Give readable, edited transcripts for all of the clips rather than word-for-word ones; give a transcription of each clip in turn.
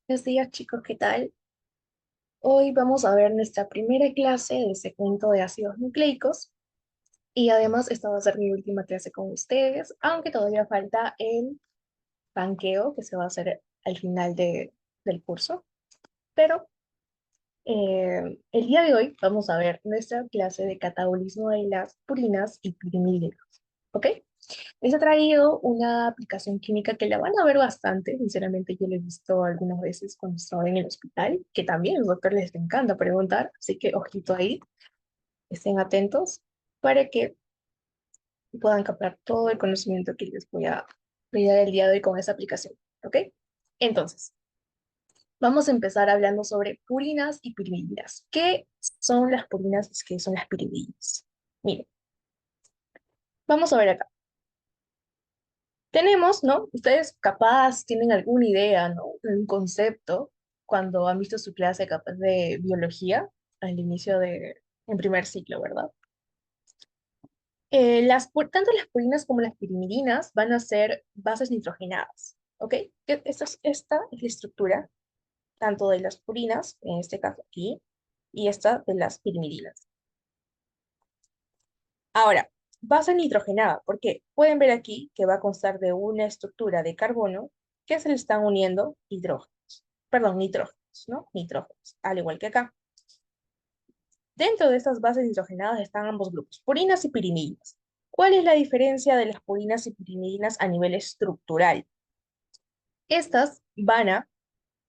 Buenos días, chicos, ¿qué tal? Hoy vamos a ver nuestra primera clase del segmento de ácidos nucleicos y además esta va a ser mi última clase con ustedes, aunque todavía falta el banqueo que se va a hacer al final del curso. Pero el día de hoy vamos a ver nuestra clase de catabolismo de las purinas y pirimidina, ¿ok? Les he traído una aplicación química que la van a ver bastante. Sinceramente, yo la he visto algunas veces cuando estaba en el hospital, que también a los doctores les encanta preguntar, así que ojito ahí, estén atentos para que puedan captar todo el conocimiento que les voy a dar el día de hoy con esa aplicación, ¿ok? Entonces, vamos a empezar hablando sobre purinas y pirimidinas. ¿Qué son las purinas y qué son las pirimidinas? Miren, vamos a ver acá. Tenemos, ¿no? Ustedes capaz tienen alguna idea, ¿no? Un concepto cuando han visto su clase capaz de biología al inicio en primer ciclo, ¿verdad? Tanto las purinas como las pirimidinas van a ser bases nitrogenadas, ¿ok? Esta es la estructura tanto de las purinas, en este caso aquí, y esta de las pirimidinas. Ahora, base nitrogenada, porque pueden ver aquí que va a constar de una estructura de carbono que se le están uniendo hidrógenos, perdón, nitrógenos, ¿no? Nitrógenos, al igual que acá. Dentro de estas bases nitrogenadas están ambos grupos, purinas y pirimidinas. ¿Cuál es la diferencia de las purinas y pirimidinas a nivel estructural? Estas van a,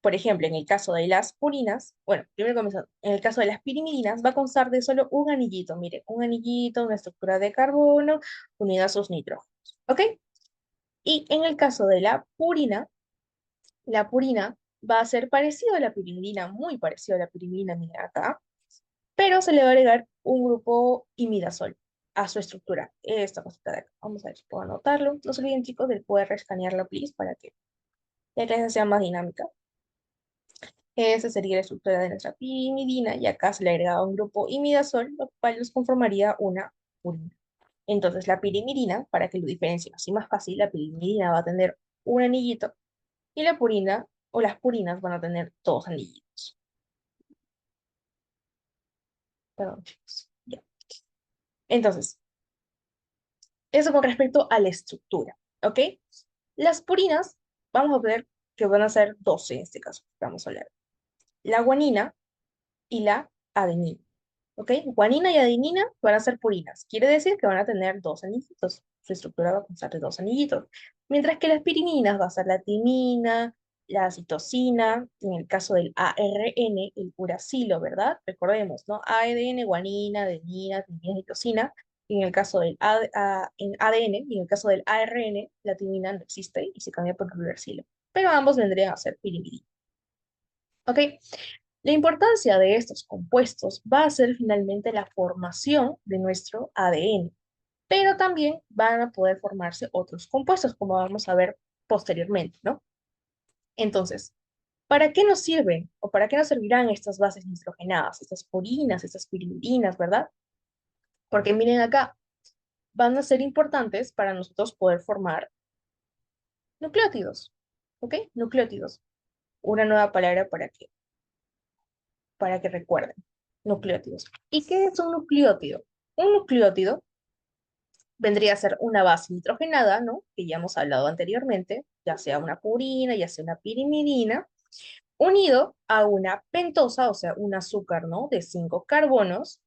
por ejemplo, en el caso de las purinas, bueno, primero comenzando, en el caso de las pirimidinas va a constar de solo un anillito, mire, un anillito, una estructura de carbono unida a sus nitrógenos, ¿ok? Y en el caso de la purina va a ser parecido a la pirimidina, muy parecido a la pirimidina, mira acá, pero se le va a agregar un grupo imidazol a su estructura, esta cosita de acá. Vamos a ver si puedo anotarlo. No se olviden, chicos, del poder escanearlo, please, para que la clase sea más dinámica. Esa sería la estructura de nuestra pirimidina y acá se le agregaba un grupo imidazol, lo cual nos conformaría una purina. Entonces, la pirimidina, para que lo diferencien así más fácil, la pirimidina va a tener un anillito y la purina o las purinas van a tener dos anillitos. Perdón, chicos. Ya. Entonces, eso con respecto a la estructura, ¿ok? Las purinas, vamos a ver que van a ser 12 en este caso, vamos a hablar. La guanina y la adenina, ¿ok? Guanina y adenina van a ser purinas, quiere decir que van a tener dos anillitos, su estructura va a constar de dos anillitos, mientras que las piriminas va a ser la timina, la citosina, en el caso del ARN, el uracilo, ¿verdad? Recordemos, ¿no? ADN, guanina, adenina, timina, citosina, y en el caso del en ADN y en el caso del ARN, la timina no existe y se cambia por el uracilo, pero ambos vendrían a ser pirimidina, ¿ok? La importancia de estos compuestos va a ser finalmente la formación de nuestro ADN, pero también van a poder formarse otros compuestos, como vamos a ver posteriormente, ¿no? Entonces, ¿para qué nos sirven o para qué nos servirán estas bases nitrogenadas, estas purinas, estas pirimidinas, ¿verdad? Porque miren acá, van a ser importantes para nosotros poder formar nucleótidos, ¿ok? Nucleótidos, una nueva palabra para que recuerden, nucleótidos. ¿Y qué es un nucleótido? Un nucleótido vendría a ser una base nitrogenada, ¿no? Que ya hemos hablado anteriormente, ya sea una purina, ya sea una pirimidina, unido a una pentosa, o sea, un azúcar, ¿no? De 5 carbonos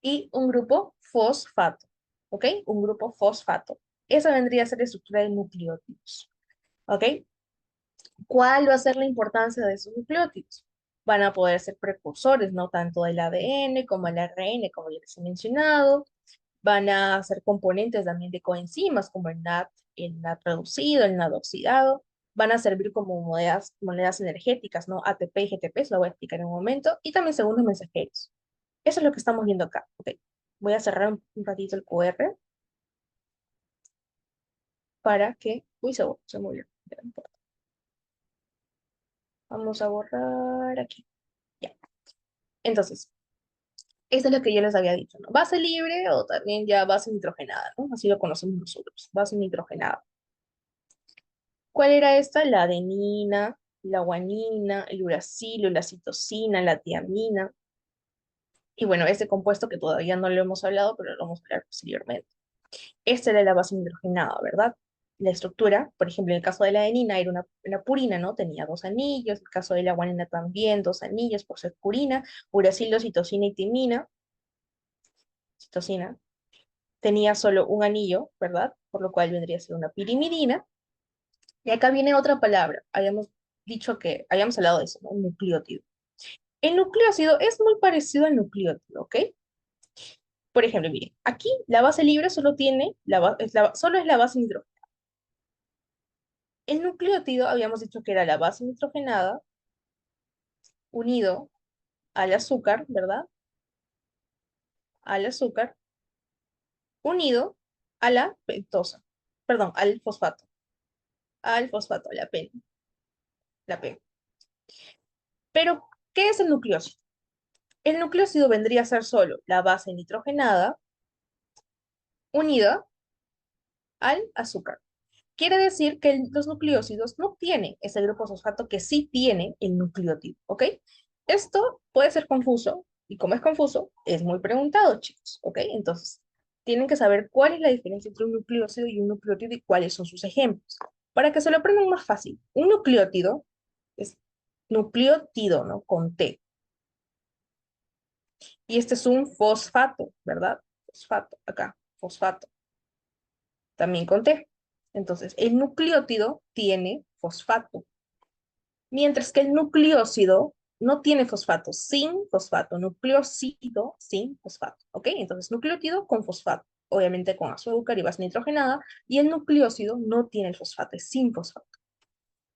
y un grupo fosfato, ¿ok? Un grupo fosfato. Esa vendría a ser la estructura de nucleótidos, ¿ok? ¿Cuál va a ser la importancia de esos nucleótidos? Van a poder ser precursores, ¿no? Tanto del ADN como el ARN, como ya les he mencionado. Van a ser componentes también de coenzimas, como el NAT reducido, el NAT oxidado. Van a servir como monedas energéticas, ¿no? ATP y GTP, se lo voy a explicar en un momento. Y también segundos mensajeros. Eso es lo que estamos viendo acá. Ok. Voy a cerrar un ratito el QR para que... Uy, se movió. Ya, no importa. Vamos a borrar aquí. Ya. Entonces, esto es lo que yo les había dicho, ¿no? Base libre o también ya base nitrogenada, ¿no? Así lo conocemos nosotros, base nitrogenada. ¿Cuál era esta? La adenina, la guanina, el uracilo, la citosina, la tiamina. Y bueno, ese compuesto que todavía no lo hemos hablado, pero lo vamos a hablar posteriormente. Esta era la base hidrogenada, ¿verdad? La estructura, por ejemplo, en el caso de la adenina era una purina, ¿no? Tenía dos anillos, en el caso de la guanina también, dos anillos por ser purina, uracilo, citosina y timina, citosina, tenía solo un anillo, ¿verdad? Por lo cual vendría a ser una pirimidina. Y acá viene otra palabra, habíamos dicho que, habíamos hablado de eso, ¿no? Nucleótido. El nucleócido es muy parecido al nucleótido, ¿ok? Por ejemplo, miren, aquí la base libre solo tiene, solo es la base hidrógeno. El nucleótido habíamos dicho que era la base nitrogenada unido al azúcar, ¿verdad? Al azúcar unido a la pentosa, perdón, al fosfato, la P. Pero, ¿qué es el nucleócido? El nucleócido vendría a ser solo la base nitrogenada unida al azúcar. Quiere decir que los nucleócidos no tienen ese grupo fosfato que sí tiene el nucleótido, ¿ok? Esto puede ser confuso, y como es confuso, es muy preguntado, chicos, ¿ok? Entonces, tienen que saber cuál es la diferencia entre un nucleócido y un nucleótido y cuáles son sus ejemplos. Para que se lo aprendan más fácil, un nucleótido es nucleótido, ¿no? Con T. Y este es un fosfato, ¿verdad? Fosfato, acá, fosfato, también con T. Entonces, el nucleótido tiene fosfato, mientras que el nucleócido no tiene fosfato, sin fosfato, nucleócido sin fosfato, ¿ok? Entonces, nucleótido con fosfato, obviamente con azúcar y base nitrogenada, y el nucleócido no tiene el fosfato, es sin fosfato.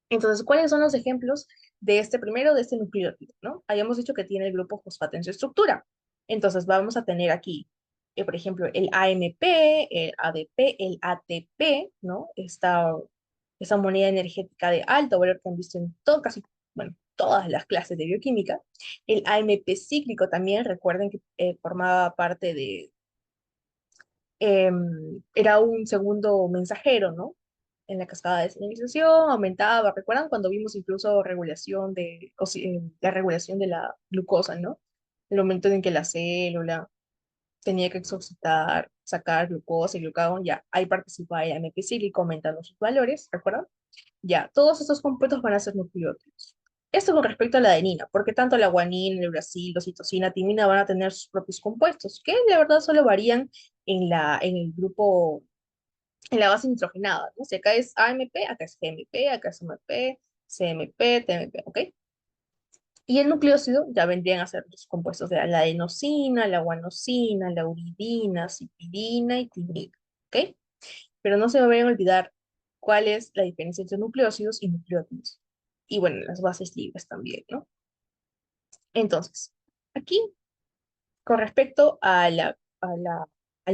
Entonces, ¿cuáles son los ejemplos de este primero, de este nucleótido, ¿no? Habíamos dicho que tiene el grupo fosfato en su estructura. Entonces, vamos a tener aquí, por ejemplo, el AMP, el ADP, el ATP, ¿no? Esta moneda energética de alto valor que han visto en todo, casi, bueno, todas las clases de bioquímica. El AMP cíclico también, recuerden que formaba parte de, era un segundo mensajero, ¿no? En la cascada de señalización, aumentaba. ¿Recuerdan cuando vimos incluso regulación la regulación de la glucosa, ¿no? El momento en que la célula tenía que exocitar, sacar glucosa y glucagón, ya ahí participa el AMP cíclico aumentando sus valores, ¿recuerdan? Ya, todos estos compuestos van a ser nucleótidos. Esto con respecto a la adenina, porque tanto la guanina, el uracilo, citosina, timina van a tener sus propios compuestos, que la verdad solo varían en el grupo, en la base nitrogenada, ¿no? Si acá es AMP, acá es GMP, acá es MP, CMP, TMP, ¿ok? Y el nucleócido ya vendrían a ser los compuestos de la adenosina, la guanosina, la uridina, citidina y timina, ¿ok? Pero no se me vayan a olvidar cuál es la diferencia entre nucleócidos y nucleótidos. Y bueno, las bases libres también, ¿no? Entonces, aquí, con respecto al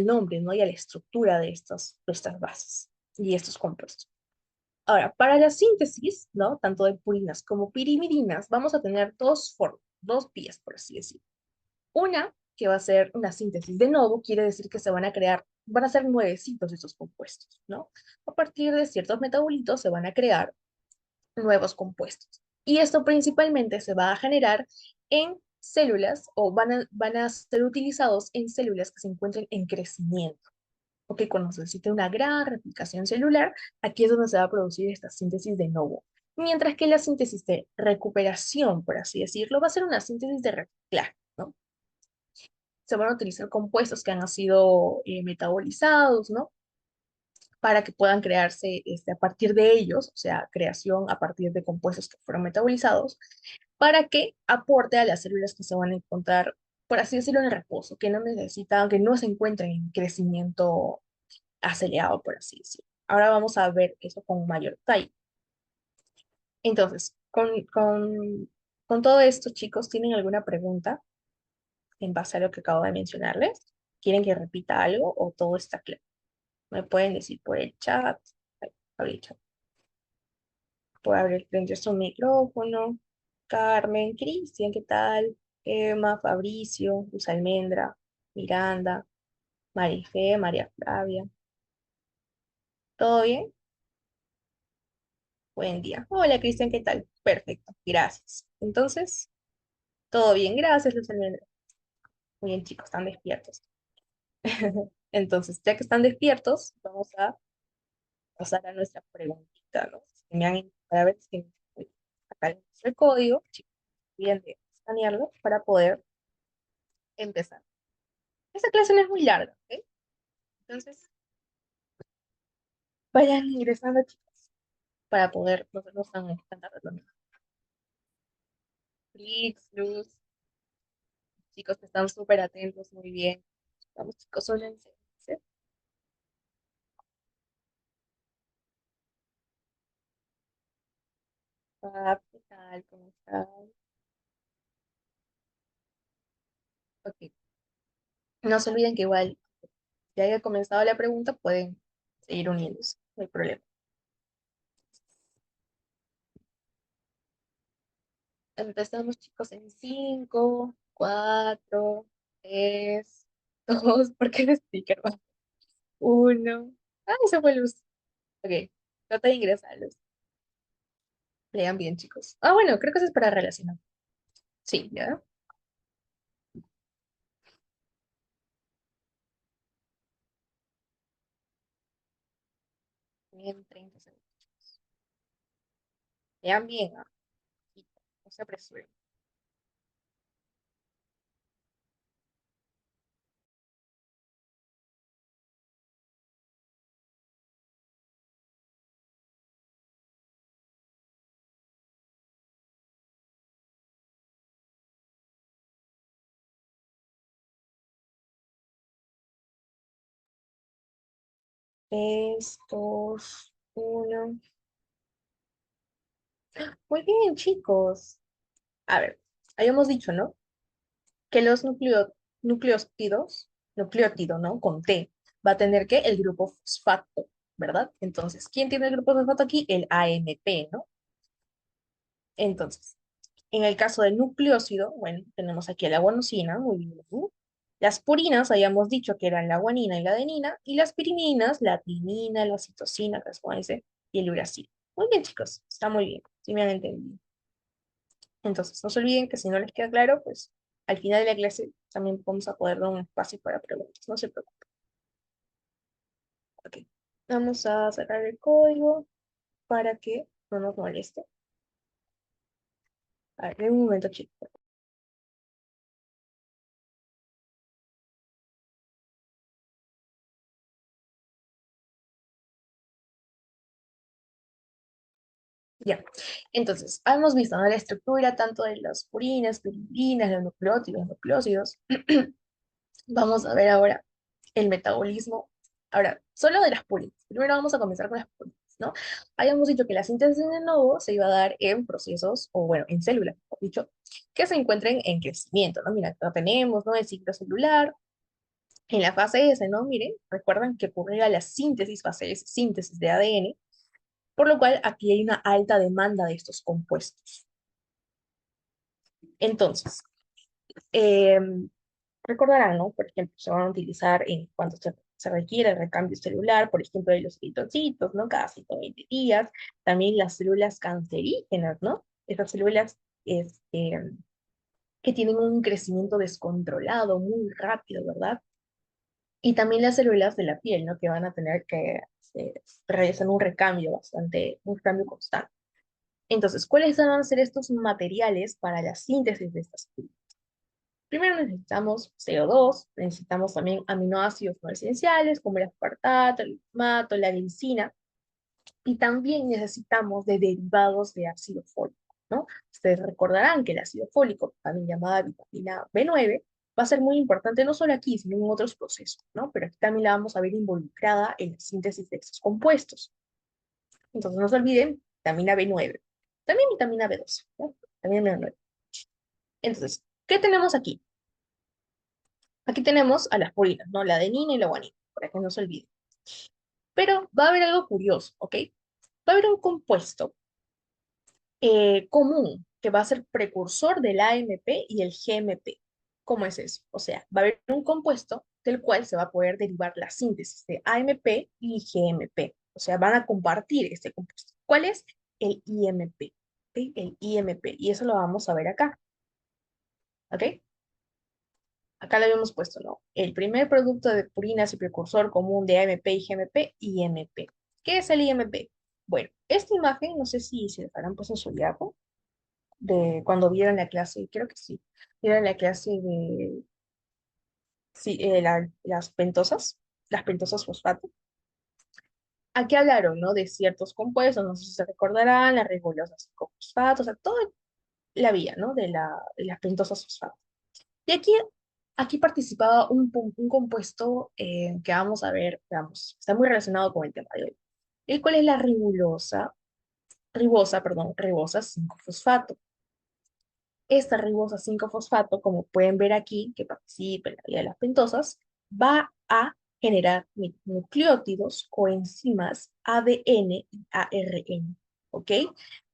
nombre, ¿no? Y a la estructura de estas bases y estos compuestos. Ahora, para la síntesis, ¿no? Tanto de purinas como pirimidinas, vamos a tener dos formas, dos vías, por así decirlo. Una, que va a ser una síntesis de novo, quiere decir que se van a crear, van a ser nuevecitos estos compuestos, ¿no? A partir de ciertos metabolitos se van a crear nuevos compuestos. Y esto principalmente se va a generar en células o van a ser utilizados en células que se encuentren en crecimiento. Ok, cuando se necesite una gran replicación celular, aquí es donde se va a producir esta síntesis de novo. Mientras que la síntesis de recuperación, por así decirlo, va a ser una síntesis de reciclaje, ¿no? Se van a utilizar compuestos que han sido metabolizados, ¿no? Para que puedan crearse a partir de ellos, o sea, creación a partir de compuestos que fueron metabolizados, para que aporte a las células que se van a encontrar, por así decirlo, en reposo, que no necesitan, que no se encuentren en crecimiento acelerado, por así decirlo. Ahora vamos a ver eso con mayor detalle. Entonces, con todo esto, chicos, ¿tienen alguna pregunta en base a lo que acabo de mencionarles? ¿Quieren que repita algo o todo está claro? Me pueden decir por el chat. Ay, abrí el chat. Puede abrir prender su micrófono. Carmen, Cristian, ¿qué tal? Emma, Fabricio, Luz Almendra, Miranda, Marife, María Flavia. ¿Todo bien? Buen día. Hola, Cristian, ¿qué tal? Perfecto, gracias. Entonces, todo bien, gracias, Luz Almendra. Muy bien, chicos, están despiertos. Entonces, ya que están despiertos, vamos a pasar a nuestra preguntita, ¿no? Si me han para ver si acá el código, chicos, bien de escanearlo para poder empezar. Esta clase no es muy larga, ¿ok? Entonces, vayan ingresando, chicos, para poder no hacernos tan tarde. Flix, Luz, chicos que están súper atentos, muy bien. Vamos, chicos, sólense. Ah, ¿qué tal? ¿Cómo están? Ok. No se olviden que igual, ya haya comenzado la pregunta, pueden seguir uniéndose, no hay problema. Empezamos, chicos, en 5, 4, 3, 2, porque el sticker va. 1. Ah, se fue luz. Ok, trata de ingresarlos. Lean bien, chicos. Ah, bueno, creo que eso es para relacionar. Sí, ¿ya? Bien, 30 segundos. Lean bien, ah, no se apresuren. Tres, dos, uno. Muy bien, chicos. A ver, habíamos dicho, ¿no? Que los nucleótido, ¿no? Con T, va a tener que el grupo fosfato, ¿verdad? Entonces, ¿quién tiene el grupo fosfato aquí? El AMP, ¿no? Entonces, en el caso del nucleócido, bueno, tenemos aquí a la guanosina, muy bien. Las purinas, habíamos dicho que eran la guanina y la adenina, y las piriminas, la timina, la citosina, las guanes y el uracilo. Muy bien, chicos, está muy bien, si me han entendido. Entonces, no se olviden que si no les queda claro, pues al final de la clase también vamos a poder dar un espacio para preguntas. No se preocupen. Ok. Vamos a cerrar el código para que no nos moleste. A ver, un momento, chicos. Ya. Entonces, hemos visto, ¿no? La estructura tanto de las purinas, piridinas, los nucleótidos, nucleósidos. Vamos a ver ahora el metabolismo. Ahora, solo de las purinas. Primero vamos a comenzar con las purinas, ¿no? Habíamos dicho que la síntesis de nuevo se iba a dar en procesos, o bueno, en células, mejor dicho, que se encuentren en crecimiento, ¿no? Mira, acá tenemos, ¿no? El ciclo celular. En la fase S, ¿no? Miren, recuerdan que ocurría la síntesis, fase S, síntesis de ADN, por lo cual aquí hay una alta demanda de estos compuestos. Entonces, eh, recordarán, ¿no? Por ejemplo, se van a utilizar en cuanto se requiere el recambio celular, por ejemplo, de los eritrocitos, ¿no? Cada 120 días. También las células cancerígenas, ¿no? Esas células este, que tienen un crecimiento descontrolado, muy rápido, ¿verdad? Y también las células de la piel, ¿no? Que van a tener que realizar un recambio bastante, un cambio constante. Entonces, ¿cuáles van a ser estos materiales para la síntesis de estas células? Primero necesitamos CO2, necesitamos también aminoácidos no esenciales como el aspartato, el glutamato, la glicina, y también necesitamos de derivados de ácido fólico, ¿no? Ustedes recordarán que el ácido fólico, también llamada vitamina B9, va a ser muy importante no solo aquí, sino en otros procesos, ¿no? Pero aquí también la vamos a ver involucrada en la síntesis de estos compuestos. Entonces no se olviden, vitamina B9, también vitamina B12, ¿no? También B9. Entonces, ¿qué tenemos aquí? Aquí tenemos a las purinas, ¿no? La adenina y la guanina, para que no se olvide. Pero va a haber algo curioso, ¿ok? Va a haber un compuesto común que va a ser precursor del AMP y el GMP. ¿Cómo es eso? O sea, va a haber un compuesto del cual se va a poder derivar la síntesis de AMP y GMP. O sea, van a compartir este compuesto. ¿Cuál es? el IMP, ¿ok? El IMP, y eso lo vamos a ver acá, ¿ok? Acá lo habíamos puesto, ¿no? El primer producto de purinas y precursor común de AMP y GMP, IMP. ¿Qué es el IMP? Bueno, esta imagen, no sé si se habrán puesto en su diapo, de cuando vieron la clase, creo que sí, vieron la clase de sí, las pentosas fosfato. Aquí hablaron, ¿no? De ciertos compuestos, no sé si se recordarán, la ribosa 5-fosfato, o sea, toda la vía, ¿no? De las pentosas fosfato. Y aquí participaba un compuesto que vamos a ver, vamos, está muy relacionado con el tema de hoy. El cual es la ribosa 5-fosfato. Esta ribosa 5-fosfato, como pueden ver aquí, que participa en la vía de las pentosas, va a generar nucleótidos, coenzimas, ADN y ARN. ¿Ok?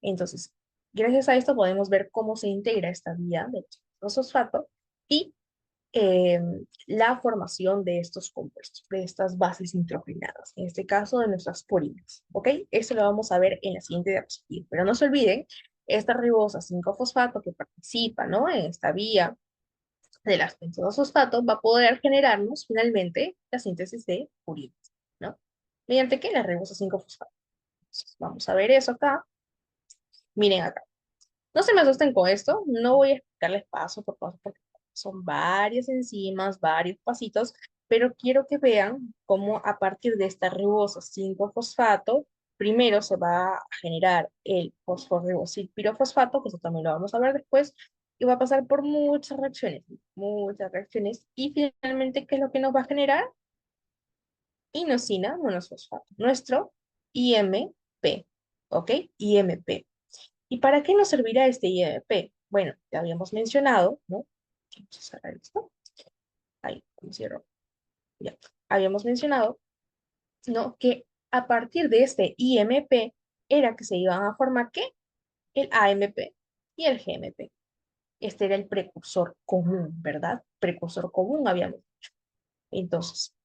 Entonces, gracias a esto podemos ver cómo se integra esta vía del fosfato y eh, la formación de estos compuestos, de estas bases nitrogenadas, en este caso de nuestras purinas, ¿ok? Eso lo vamos a ver en la siguiente diapositiva, pero no se olviden, esta ribosa 5-fosfato que participa, ¿no? En esta vía de las pentosa fosfato va a poder generarnos finalmente la síntesis de purinas, ¿no? ¿Mediante qué? La ribosa 5-fosfato. Entonces, vamos a ver eso acá. Miren acá. No se me asusten con esto, no voy a explicarles paso por paso porque son varias enzimas, varios pasitos, pero quiero que vean cómo a partir de esta ribosa 5-fosfato, primero se va a generar el fosforribosil pirofosfato, que eso también lo vamos a ver después, y va a pasar por muchas reacciones, y finalmente, ¿qué es lo que nos va a generar? Inosina monosfosfato, nuestro IMP, ¿ok? IMP. ¿Y para qué nos servirá este IMP? Bueno, ya habíamos mencionado, ¿no? Vamos a cerrar esto. Ahí, lo cierro. Ya. Habíamos mencionado, ¿no? Que a partir de este IMP era que se iban a formar, ¿qué? El AMP y el GMP. Este era el precursor común, ¿verdad? Precursor común habíamos dicho. Entonces,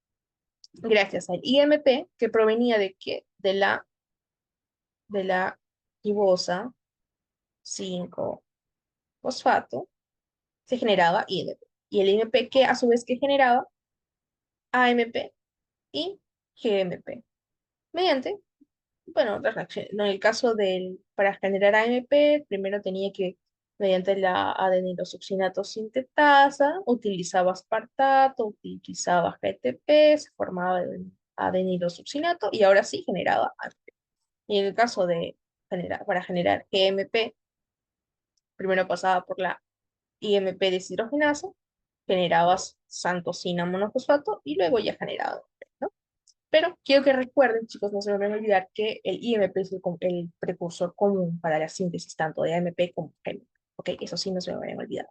gracias al IMP, que provenía de qué? De la ribosa 5-fosfato, se generaba IMP. Y el IMP que a su vez que generaba AMP y GMP. Mediante, bueno, las reacciones. En el caso para generar AMP, primero tenía que, mediante la adeninosuccinato sintetasa, utilizaba aspartato, utilizaba GTP, se formaba el adeninosuccinato y ahora sí generaba AMP. Y en el caso de para generar GMP, primero pasaba por la IMP deshidrogenasa, generabas santosina monofosfato y luego ya generaba, ¿no? Pero quiero que recuerden, chicos, no se me vayan a olvidar que el IMP es el precursor común para la síntesis tanto de AMP como GMP. Ok, eso sí no se me vayan a olvidar.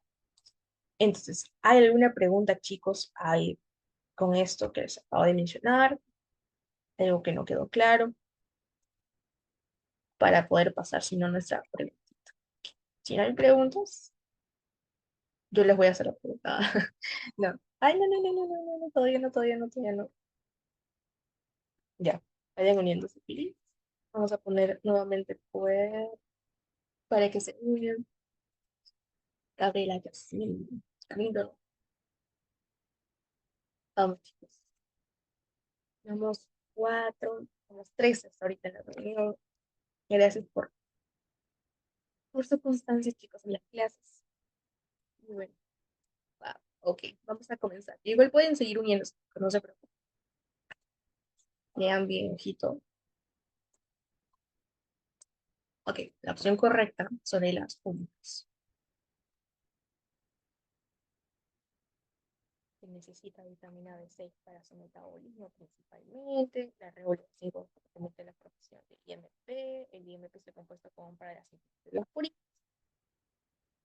Entonces, ¿hay alguna pregunta, chicos, hay con esto que les acabo de mencionar? Algo que no quedó claro para poder pasar, si no, nuestra pregunta. Si no hay preguntas, yo les voy a hacer la pregunta. No. Ay, no, no, no, no, no, no, no, todavía no, todavía no, todavía no. Ya, vayan uniéndose, Pili. Vamos a poner nuevamente, pues, para que se unan. Gabriela, Yasmin, Camilo. Vamos, chicos. Vamos cuatro, vamos tres hasta ahorita en la reunión. Gracias por su constancia, chicos, en las clases. Muy bueno. Va, ok, vamos a comenzar. Igual pueden seguir uniéndose, no se preocupen. Lean bien, ojito. Ok, la opción correcta sobre las puntas. Se necesita vitamina B6 para su metabolismo principalmente, la regulación correctamente la producción del IMP, el IMP se compuesto como para la síntesis de los purinas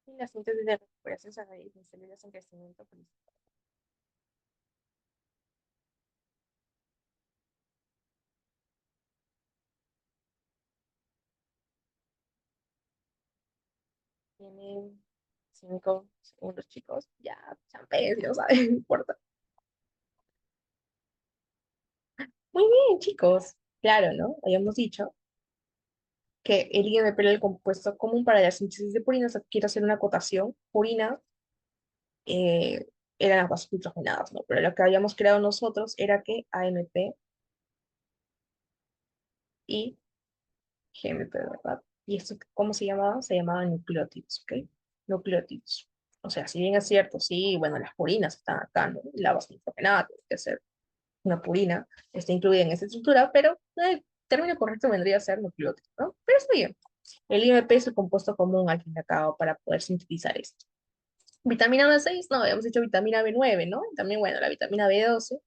y la síntesis de recuperación a raíz de células en crecimiento principal. Tienen 5 segundos, chicos, ya, champés, ya no saben, no importa. Muy bien, chicos, claro, ¿no? Habíamos dicho que el IMP era el compuesto común para la síntesis de purinas. Aquí quiero hacer una acotación. Purina eh, eran las bases nitrogenadas, ¿no? Pero lo que habíamos creado nosotros era que AMP y GMP, ¿verdad? ¿Y esto cómo se llamaba? Se llamaban nucleótidos, ¿ok? Nucleótidos. O sea, si bien es cierto, sí, bueno, las purinas están acá, ¿no? La base nitrogenada tiene que ser una purina, está incluida en esta estructura, pero el término correcto vendría a ser nucleótido, ¿no? Pero está bien. El IMP es el compuesto común al fin y al cabo para poder sintetizar esto. Vitamina B6, no, habíamos dicho vitamina B9, ¿no? Y también, bueno, la vitamina B12.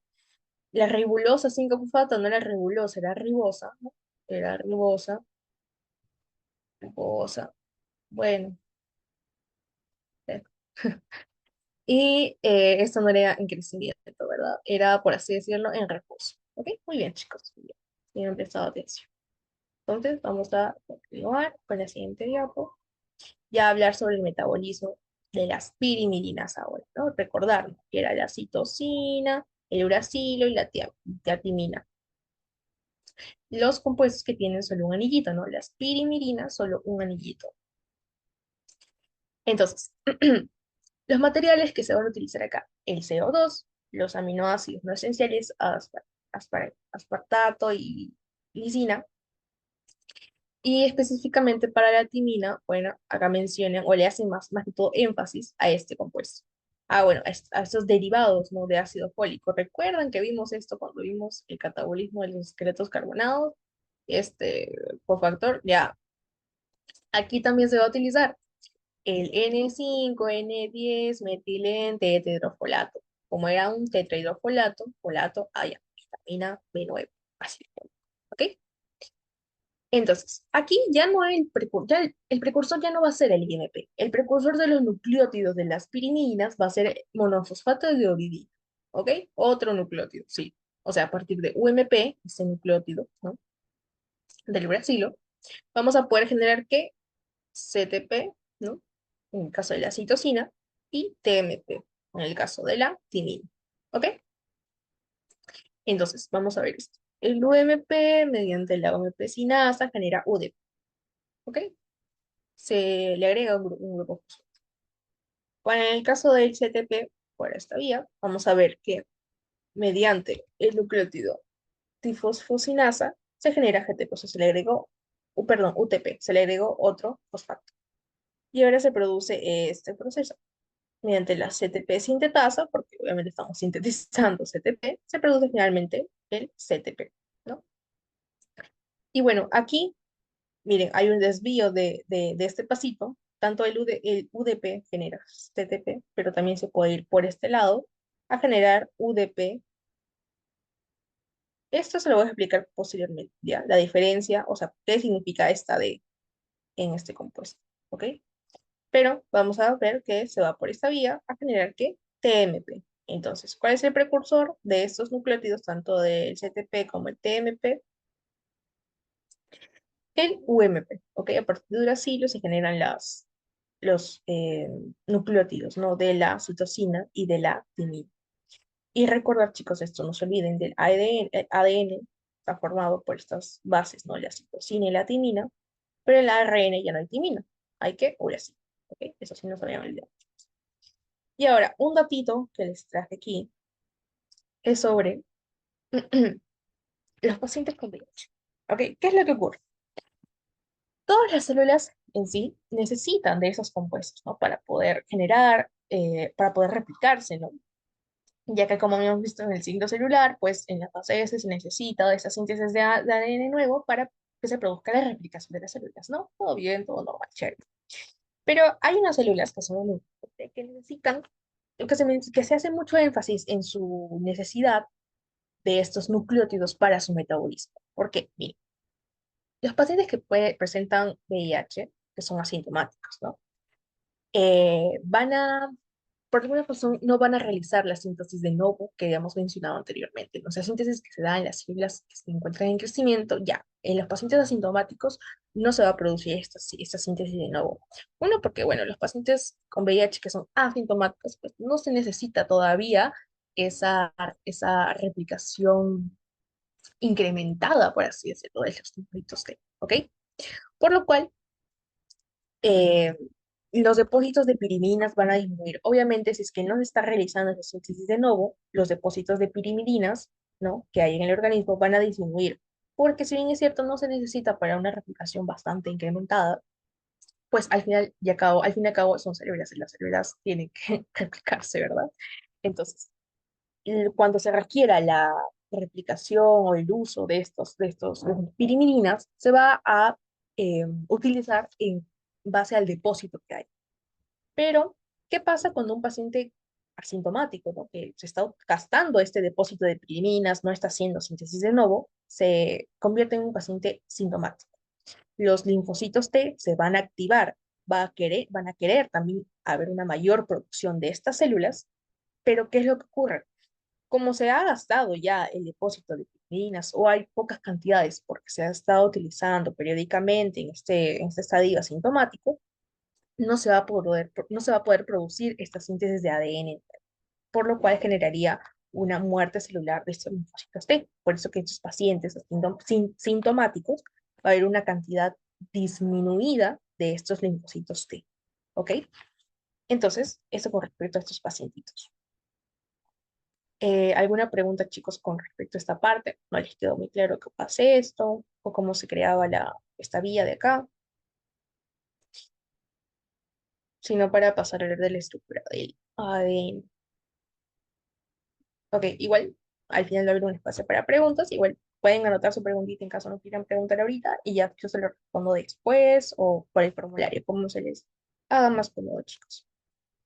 La ribulosa 5-fosfato no era ribulosa, era ribosa, ¿no? Era ribosa, ribosa. Bueno, eh, y esto no era en crecimiento, ¿verdad? Era, por así decirlo, en reposo. ¿Ok? Muy bien, chicos. Muy bien. Tienen prestado atención. Entonces, vamos a continuar con la siguiente diapo. Ya hablar sobre el metabolismo de las pirimidinadas ahora, ¿no? Recordar que era la citosina, el uracilo y la tiamina. Los compuestos que tienen solo un anillito, ¿no? Las pirimidinas, solo un anillito. Entonces, los materiales que se van a utilizar acá, el CO2, los aminoácidos no esenciales, aspartato y lisina, y específicamente para la timina, bueno, acá mencionan o le hacen más que todo énfasis a este compuesto. Ah, bueno, a estos derivados, ¿no? De ácido fólico. ¿Recuerdan que vimos esto cuando vimos el catabolismo de los esqueletos carbonados? Este cofactor, ya. Aquí también se va a utilizar el N5, N10, metilén, tetrahidrofolato. Como era un tetrahidrofolato, folato, ya, vitamina B9, así. ¿Ok? Entonces, aquí ya no hay el precursor ya no va a ser el IMP. El precursor de los nucleótidos de las pirimidinas va a ser monofosfato de uridina. ¿Ok? Otro nucleótido, sí. O sea, a partir de UMP, ese nucleótido, ¿no? Del uracilo, vamos a poder generar ¿qué? CTP, ¿no? En el caso de la citosina, y TMP, en el caso de la timina. ¿Ok? Entonces, vamos a ver esto. El UMP, mediante la UMP sinasa, genera UDP. ¿Ok? Se le agrega un grupo fosfato. Bueno, en el caso del CTP, por esta vía, vamos a ver que mediante el nucleótido tifosfosinasa se genera GTP, o sea, se le agregó, perdón, UTP, se le agregó otro fosfato. Y ahora se produce este proceso. Mediante la CTP sintetasa, porque obviamente estamos sintetizando CTP, se produce finalmente el CTP, ¿no? Y bueno, aquí, miren, hay un desvío de este pasito, tanto el UDP genera CTP, pero también se puede ir por este lado a generar UDP. Esto se lo voy a explicar posteriormente, ¿ya? La diferencia, o sea, qué significa esta D en este compuesto, ¿ok? Pero vamos a ver que se va por esta vía a generar ¿qué? TMP. Entonces, ¿cuál es el precursor de estos nucleótidos, tanto del CTP como el TMP? El UMP, ¿ok? A partir de uracilo se generan los nucleótidos, ¿no? De la citosina y de la timina. Y recordar, chicos, esto, no se olviden del ADN. El ADN está formado por estas bases, ¿no? La citosina y la timina, pero en el ARN ya no hay timina, hay que uracilo, ¿ok? Eso sí no se habían olvidado. Y ahora, un datito que les traje aquí es sobre los pacientes con VIH. ¿Ok? ¿Qué es lo que ocurre? Todas las células en sí necesitan de esos compuestos, ¿no? Para poder generar, para poder replicarse, ¿no? Ya que como hemos visto en el ciclo celular, pues en la fase S se necesita de esa síntesis de ADN nuevo para que se produzca la replicación de las células, ¿no? Todo bien, todo normal, chévere. Pero hay unas células que son que necesitan, que se hace mucho énfasis en su necesidad de estos nucleótidos para su metabolismo. Porque, miren, los pacientes que presentan VIH, que son asintomáticos, ¿no? Van a, por alguna razón, no van a realizar la síntesis de novo que habíamos mencionado anteriormente. ¿No? O sea, síntesis que se da en las células que se encuentran en crecimiento, ya. En los pacientes asintomáticos no se va a producir esta síntesis de novo. Uno, porque, bueno, los pacientes con VIH que son asintomáticos, pues no se necesita todavía esa replicación incrementada, por así decirlo, de los numeritos T, ¿ok? por lo cual eh, los depósitos de pirimidinas van a disminuir. Obviamente, si es que no se está realizando esa síntesis de nuevo, los depósitos de pirimidinas, ¿no?, que hay en el organismo van a disminuir, porque si bien es cierto, no se necesita para una replicación bastante incrementada, pues al final y al fin y al cabo son células y las células tienen que replicarse, ¿verdad? Entonces, cuando se requiera la replicación o el uso de pirimidinas, se va a utilizar en base al depósito que hay. Pero, ¿qué pasa cuando un paciente asintomático, ¿no?, que se está gastando este depósito de pirimidinas, no está haciendo síntesis de nuevo, se convierte en un paciente sintomático? Los linfocitos T se van a activar, van a querer también haber una mayor producción de estas células, pero ¿qué es lo que ocurre? Como se ha gastado ya el depósito de proteínas o hay pocas cantidades porque se ha estado utilizando periódicamente en este estadio asintomático, no se va a poder producir esta síntesis de ADN, por lo cual generaría una muerte celular de estos linfocitos T. Por eso que en estos pacientes sintomáticos va a haber una cantidad disminuida de estos linfocitos T. ¿Ok? Entonces, eso con respecto a estos pacientitos. ¿Alguna pregunta, chicos, con respecto a esta parte? ¿No les quedó muy claro qué pasa esto? ¿O cómo se creaba esta vía de acá? Sino para pasar a hablar de la estructura del ADN. Ok, igual al final va a haber un espacio para preguntas. Igual pueden anotar su preguntita en caso no quieran preguntar ahorita y ya yo se lo respondo después o por el formulario, como se les haga más cómodo, chicos.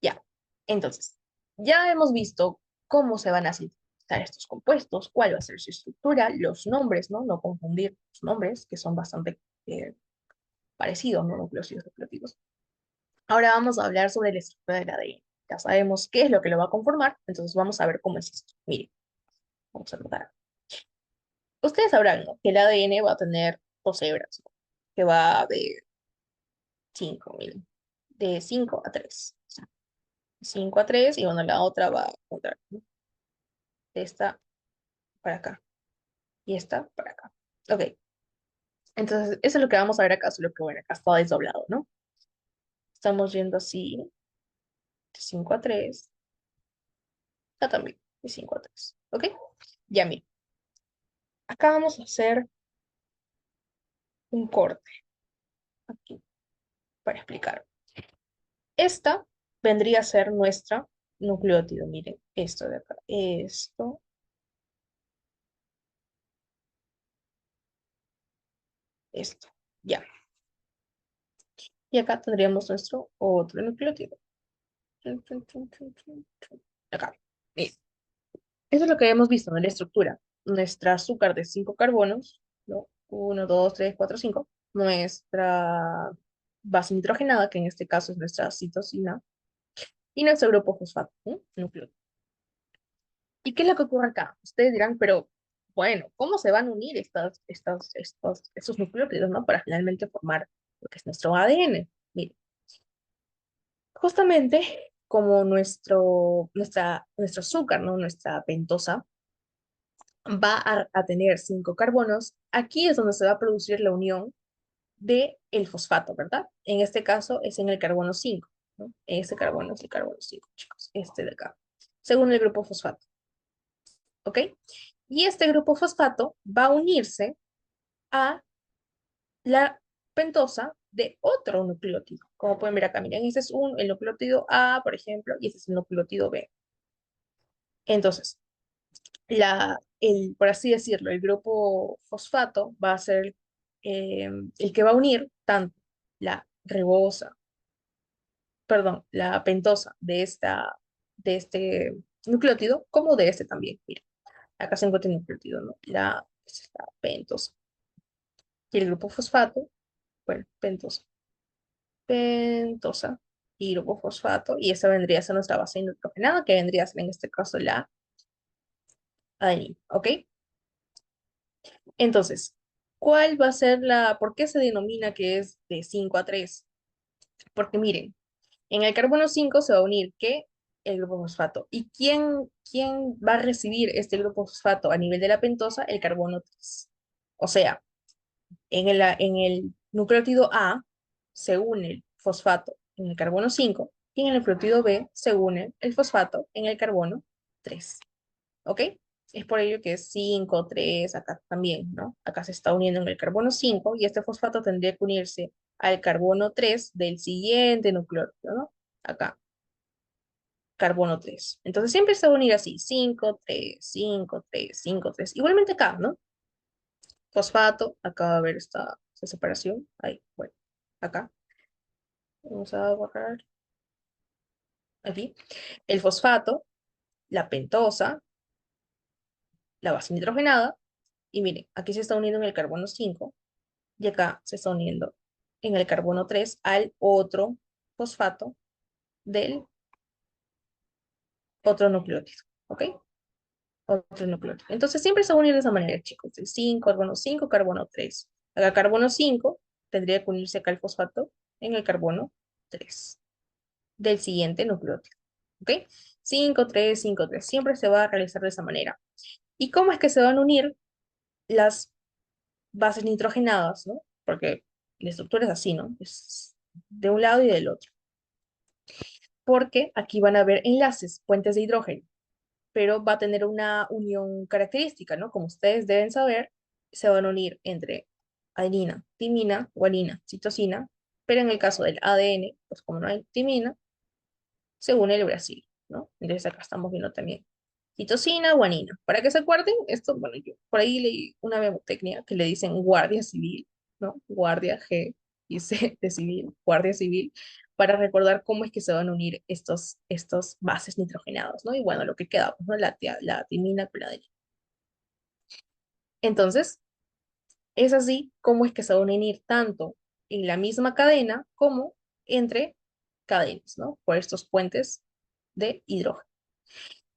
Ya, entonces, ya hemos visto cómo se van a sintetizar estos compuestos, cuál va a ser su estructura, los nombres, ¿no? No confundir los nombres, que son bastante parecidos, ¿no? Nucleósidos nucleótidos. Ahora vamos a hablar sobre la estructura del ADN. Ya sabemos qué es lo que lo va a conformar, entonces vamos a ver cómo es esto. Miren, vamos a notar. Ustedes sabrán, ¿no?, que el ADN va a tener dos hebras, ¿no?, que va de 5, miren, de 5 a 3. 5 a 3 y bueno, la otra va a contar, ¿no?, de esta para acá y esta para acá. Ok, entonces eso es lo que vamos a ver acá, solo que bueno, acá está desdoblado, ¿no? Estamos yendo así, de 5 a 3, acá también, de 5 a 3. Ok, ya miren, acá vamos a hacer un corte aquí para explicar. Esta vendría a ser nuestra nucleótido. Miren, esto de acá. Esto. Ya. Y acá tendríamos nuestro otro nucleótido. Chun, chun, chun, chun, chun, chun. Acá. Listo. Eso es lo que hemos visto, ¿no?, en la estructura. Nuestra azúcar de 5 carbonos, ¿no? 1, 2, 3, 4, 5. Nuestra base nitrogenada, que en este caso es nuestra citosina. Y nuestro grupo fosfato, ¿no?, nucleótido. ¿Y qué es lo que ocurre acá? Ustedes dirán, pero bueno, ¿cómo se van a unir estos nucleótidos, ¿no?, para finalmente formar lo que es nuestro ADN? Mire, justamente como nuestro azúcar, ¿no?, nuestra pentosa, va a tener 5 carbonos, aquí es donde se va a producir la unión de el fosfato, ¿verdad? En este caso es en el carbono 5, ¿no? Este carbono es el carbono 5, chicos, este de acá, según el grupo fosfato. ¿Ok? Y este grupo fosfato va a unirse a la pentosa de otro nucleótido. Como pueden ver acá, miren, este es el nucleótido A, por ejemplo, y este es el nucleótido B. Entonces, por así decirlo, el grupo fosfato va a ser el que va a unir tanto la ribosa, perdón, la pentosa de este nucleótido como de este también. Mira, acá se encuentra el nucleótido, ¿no? Esta pentosa. Y el grupo fosfato, bueno, pentosa y grupo fosfato, y esta vendría a ser nuestra base nitrogenada, que vendría a ser en este caso la adenina, ¿ok? Entonces, ¿cuál va a ser por qué se denomina que es de 5 a 3? Porque miren, en el carbono 5 se va a unir, ¿qué? El grupo fosfato. ¿Y quién va a recibir este grupo fosfato a nivel de la pentosa? El carbono 3. O sea, en el nucleótido A se une el fosfato en el carbono 5 y en el nucleótido B se une el fosfato en el carbono 3. ¿Ok? Es por ello que es 5 3 acá también, ¿no? Acá se está uniendo en el carbono 5 y este fosfato tendría que unirse al carbono 3 del siguiente nucleótido, ¿no? Acá, carbono 3. Entonces siempre se va a unir así, 5 3 5 3 5 3. Igualmente acá, ¿no? Fosfato, acá va a haber esta separación. Ahí, bueno, acá. Vamos a borrar aquí. El fosfato, la pentosa, la base nitrogenada. Y miren, aquí se está uniendo en el carbono 5 y acá se está uniendo en el carbono 3 al otro fosfato del otro nucleótido. ¿Ok? Otro nucleótido. Entonces siempre se va a unir de esa manera, chicos. El 5, carbono 3. Acá carbono 5 tendría que unirse acá el fosfato en el carbono 3 del siguiente nucleótido. ¿Ok? 5 3 5 3. Siempre se va a realizar de esa manera. ¿Y cómo es que se van a unir las bases nitrogenadas, ¿no? Porque la estructura es así, ¿no? Es de un lado y del otro. Porque aquí van a haber enlaces, puentes de hidrógeno, pero va a tener una unión característica, ¿no? Como ustedes deben saber, se van a unir entre adenina, timina, guanina, citosina, pero en el caso del ADN, pues como no hay timina, se une el uracilo, ¿no? Entonces acá estamos viendo también citosina, guanina. Para que se acuerden, esto, bueno, yo por ahí leí una memotecnia que le dicen guardia civil, ¿no? Guardia G y C de civil, guardia civil, para recordar cómo es que se van a unir estos bases nitrogenados, ¿no? Y bueno, lo que queda, pues, ¿no? La timina con la adenina. Entonces, es así como es que se van a unir tanto en la misma cadena como entre cadenas, ¿no? Por estos puentes de hidrógeno.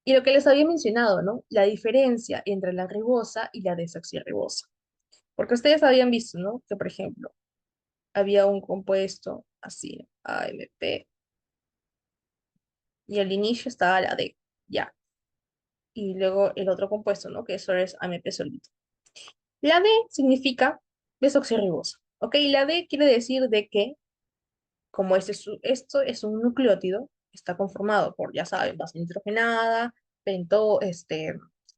Y lo que les había mencionado, ¿no? La diferencia entre la ribosa y la desoxirribosa. Porque ustedes habían visto, ¿no? Que, por ejemplo, había un compuesto así, AMP, y al inicio estaba la D, ya. Y luego el otro compuesto, ¿no? Que eso es AMP solito. La D significa desoxirribosa, ¿ok? La D quiere decir de que, como esto es un nucleótido, está conformado por, ya saben, base nitrogenada,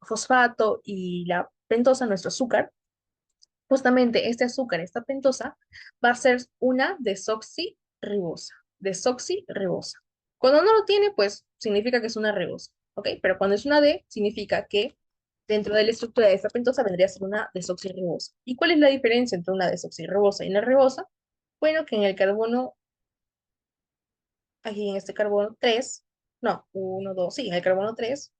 fosfato y la pentosa, nuestro azúcar. Justamente este azúcar, esta pentosa, va a ser una desoxirribosa. Desoxirribosa. Cuando no lo tiene, pues significa que es una ribosa, ¿ok? Pero cuando es una D, significa que dentro de la estructura de esta pentosa vendría a ser una desoxirribosa. ¿Y cuál es la diferencia entre una desoxirribosa y una ribosa? Bueno, que en el carbono, aquí en este carbono 3, no, uno 2 sí, en el carbono 3,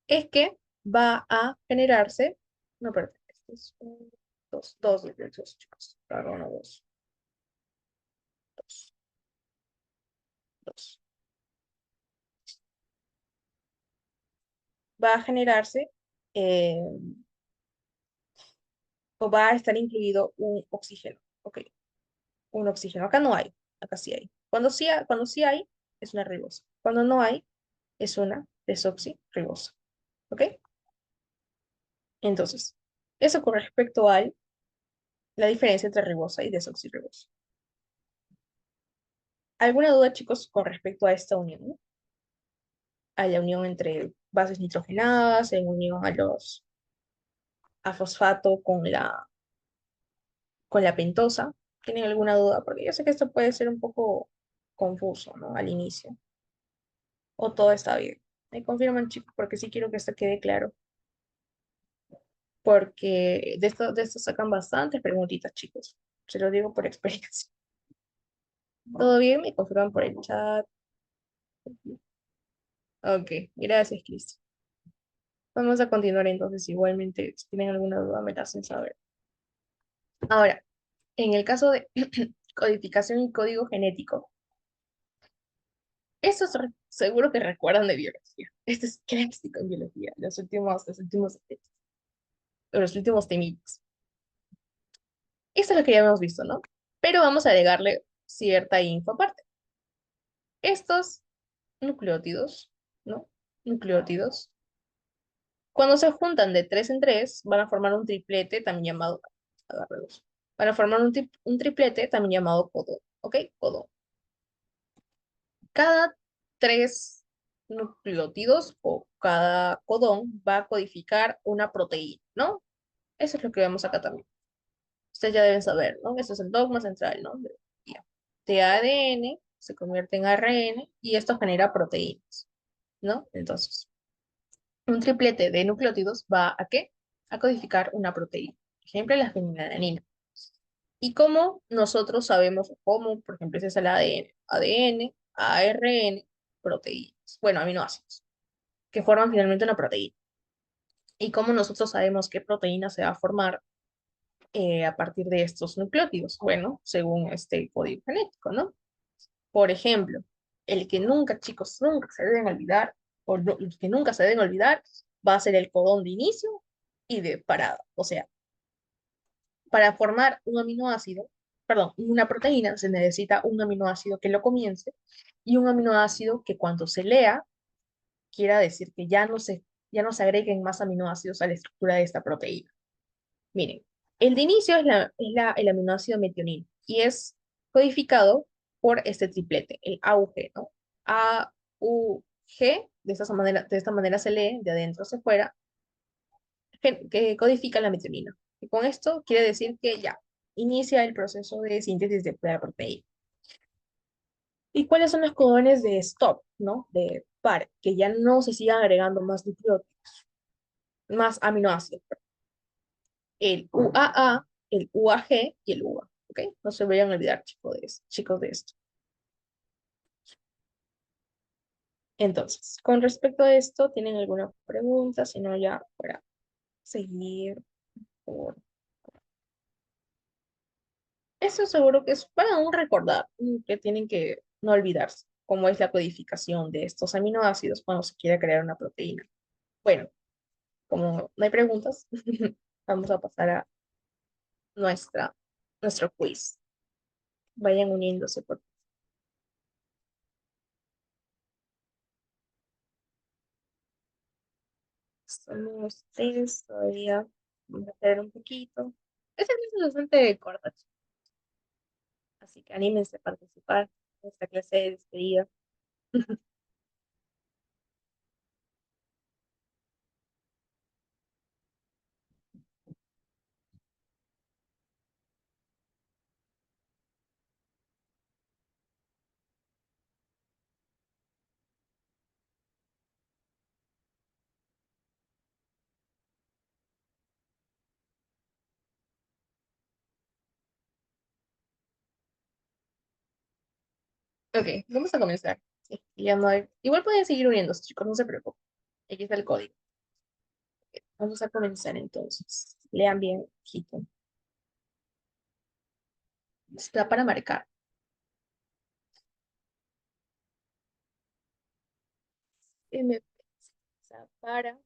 es que va a generarse, no, perdón, este es un, dos dos, chicos, carbono 2 dos, dos. Va a generarse eh, o va a estar incluido un oxígeno. Ok, un oxígeno. Acá no hay, acá sí hay. Cuando sí hay, es una ribosa. Cuando no hay, es una desoxirribosa. ¿Ok? Entonces, eso con respecto a la diferencia entre ribosa y desoxirribosa. ¿Alguna duda, chicos, con respecto a esta unión? A la unión entre bases nitrogenadas, en unión a fosfato con la pentosa. ¿Tienen alguna duda? Porque yo sé que esto puede ser un poco confuso, ¿no? Al inicio. O todo está bien. Me confirman, chicos, porque sí quiero que esto quede claro. Porque de esto sacan bastantes preguntitas, chicos. Se lo digo por experiencia. ¿Todo bien? Me confirman por el chat. Ok, gracias, Cristi. Vamos a continuar entonces. Igualmente, si tienen alguna duda, me la hacen saber. Ahora, en el caso de codificación y código genético, eso seguro que recuerdan de biología. Esto es clásico en biología, los últimos temitos. Esto es lo que ya hemos visto, ¿no? Pero vamos a agregarle cierta info aparte. Estos nucleótidos, ¿no? Nucleótidos, cuando se juntan de 3 en 3, van a formar un triplete también llamado agárralos. Para formar un triplete, también llamado codón, ¿ok? Codón. Cada tres nucleótidos o cada codón va a codificar una proteína, ¿no? Eso es lo que vemos acá también. Ustedes ya deben saber, ¿no? Eso es el dogma central, ¿no? De ADN se convierte en ARN y esto genera proteínas, ¿no? Entonces, un triplete de nucleótidos va a ¿qué? A codificar una proteína. Por ejemplo, la fenilalanina. ¿Y cómo nosotros sabemos cómo, por ejemplo, ese es el ADN? ADN, ARN, proteínas. Bueno, aminoácidos, que forman finalmente una proteína. ¿Y cómo nosotros sabemos qué proteína se va a formar a partir de estos nucleótidos? Bueno, según este código genético, ¿no? Por ejemplo, el que nunca, chicos, nunca se deben olvidar, o los que nunca se deben olvidar, va a ser el codón de inicio y de parada. O sea, para formar un aminoácido, perdón, una proteína, se necesita un aminoácido que lo comience y un aminoácido que cuando se lea, quiera decir que ya no se agreguen más aminoácidos a la estructura de esta proteína. Miren, el de inicio el aminoácido metionina y es codificado por este triplete, el AUG, ¿no? AUG, de esta manera se lee de adentro hacia afuera, que codifica la metionina. Y con esto quiere decir que ya inicia el proceso de síntesis de la proteína. ¿Y cuáles son los codones de stop, ¿no? De par, que ya no se sigan agregando más nucleótidos, más aminoácidos? El UAA, el UAG y el UA. ¿Ok? No se vayan a olvidar, chicos, de esto. Entonces, con respecto a esto, ¿tienen alguna pregunta? Si no, ya para seguir por... Eso seguro que es para un recordar, que tienen que no olvidarse, cómo es la codificación de estos aminoácidos cuando se quiere crear una proteína. Bueno, como no hay preguntas, vamos a pasar a nuestra, nuestro quiz. Vayan uniéndose por somos tres todavía. Vamos a hacer un poquito. Esta clase es bastante corta, chicos, así que anímense a participar en esta clase de despedida. Ok, vamos a comenzar. Sí, ya no hay... Igual pueden seguir uniéndose, chicos, no se preocupen. Aquí está el código. Vamos a comenzar entonces. Lean bien, hijito. Está para marcar. MP está para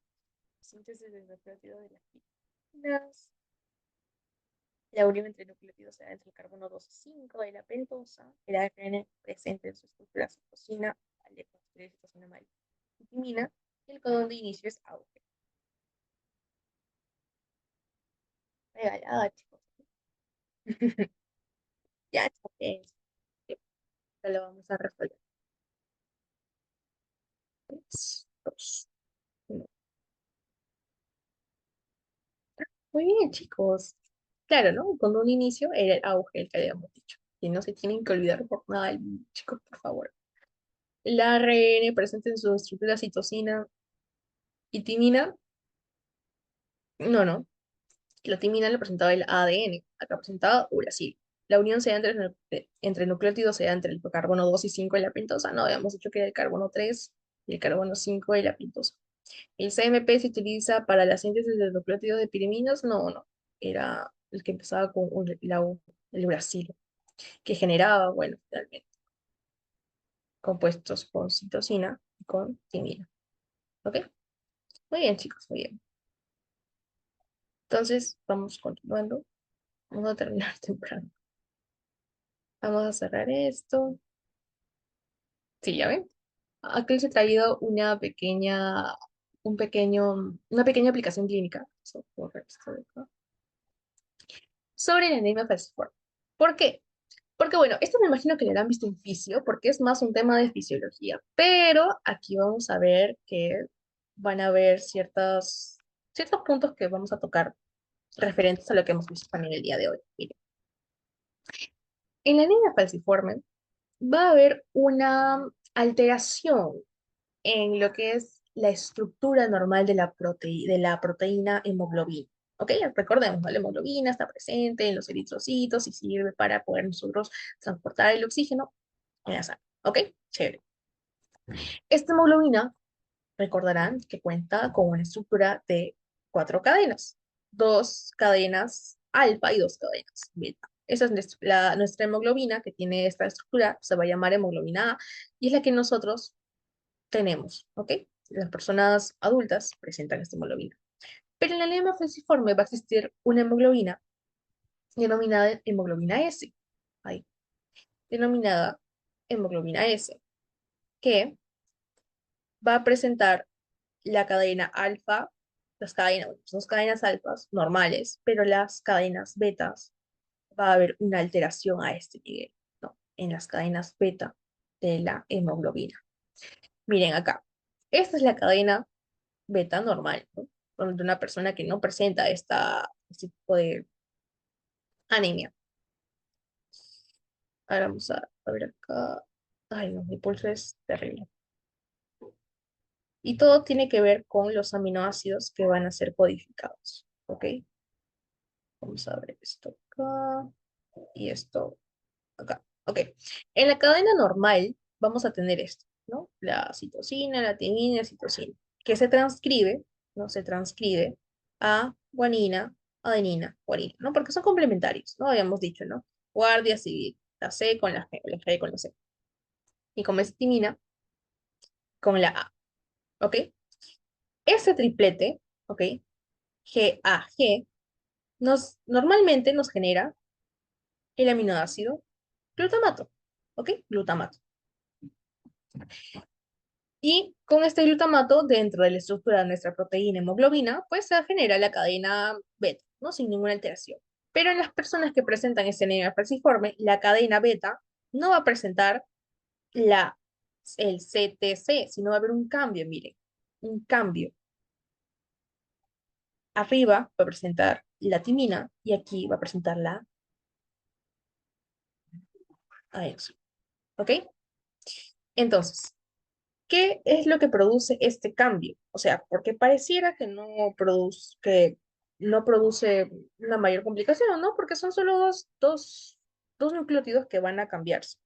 síntesis de nucleótidos de las vitaminas. La unión entre nucleótidos se da entre el carbono 2 y 5 de la pentosa. El ARN presente en su estructura citosina, al construir citosina malvitamina. Y el codón de inicio es AUG. Regalada, chicos. Ya, chicos. Ya lo vamos a resolver. 3, 2, 1. Muy bien, chicos. Claro, ¿no? Con un inicio era el auge el que habíamos dicho. Y no se tienen que olvidar por nada, chicos, por favor. El ARN presente en su estructura citosina y timina. No, no. La timina lo presentaba el ADN. Acá presentaba uracil. La unión se da entre nucleótidos, se da entre el carbono 2 y 5 de la pentosa. No, habíamos dicho que era el carbono 3 y el carbono 5 de la pentosa. ¿El CMP se utiliza para la síntesis de nucleótidos de piriminas? No, no. Era el que empezaba con el uracilo, que generaba, bueno, realmente, compuestos con citosina y con timina. ¿Ok? Muy bien, chicos, muy bien. Entonces, vamos continuando. Vamos a terminar temprano. Vamos a cerrar esto. Sí, ya ven. Aquí les he traído una pequeña aplicación clínica. So, corre esto de acá. sobre la anemia falciforme. ¿Por qué? Porque bueno, esto me imagino que lo han visto en fisio, porque es más un tema de fisiología, pero aquí vamos a ver que van a haber ciertos puntos que vamos a tocar referentes a lo que hemos visto también el día de hoy. Miren, en la anemia falciforme va a haber una alteración en lo que es la estructura normal de de la proteína hemoglobina. ¿Ok? Recordemos, ¿no? La hemoglobina está presente en los eritrocitos y sirve para poder nosotros transportar el oxígeno en la sangre. ¿Ok? Chévere. Esta hemoglobina, recordarán que cuenta con una estructura de cuatro cadenas, dos cadenas alfa y dos cadenas beta. Esa es nuestra hemoglobina que tiene esta estructura, se va a llamar hemoglobina A y es la que nosotros tenemos, ¿ok? Las personas adultas presentan esta hemoglobina. Pero en la anemia falciforme va a existir una hemoglobina denominada hemoglobina S, ahí, denominada hemoglobina S, que va a presentar la cadena alfa, las cadenas, bueno, son cadenas alfas normales, pero las cadenas betas va a haber una alteración a este nivel, ¿no? En las cadenas beta de la hemoglobina. Miren acá, esta es la cadena beta normal, ¿no? Donde una persona que no presenta este tipo de anemia. Ahora vamos a ver acá. Ay, no, mi pulso es terrible. Y todo tiene que ver con los aminoácidos que van a ser codificados, ¿ok? Vamos a ver esto acá y esto acá. Ok. En la cadena normal vamos a tener esto, ¿no? La citosina, la timina y la citosina, que se transcribe, ¿no? Se transcribe a guanina, adenina, guanina, ¿no? Porque son complementarios, ¿no? Habíamos dicho, ¿no? Guardia civil, la C con la G con la C. Y como es timina, con la A, ¿ok? Ese triplete, ¿ok? GAG, normalmente nos genera el aminoácido glutamato, ¿ok? Glutamato. Y con este glutamato, dentro de la estructura de nuestra proteína hemoglobina, pues se genera la cadena beta, ¿no? Sin ninguna alteración. Pero en las personas que presentan este anemia falciforme, la cadena beta no va a presentar el CTC, sino va a haber un cambio, miren, un cambio. Arriba va a presentar la timina y aquí va a presentar la AX. ¿Ok? Entonces, ¿qué es lo que produce este cambio? O sea, porque pareciera que no produce una mayor complicación, ¿no? Porque son solo dos nucleótidos que van a cambiarse.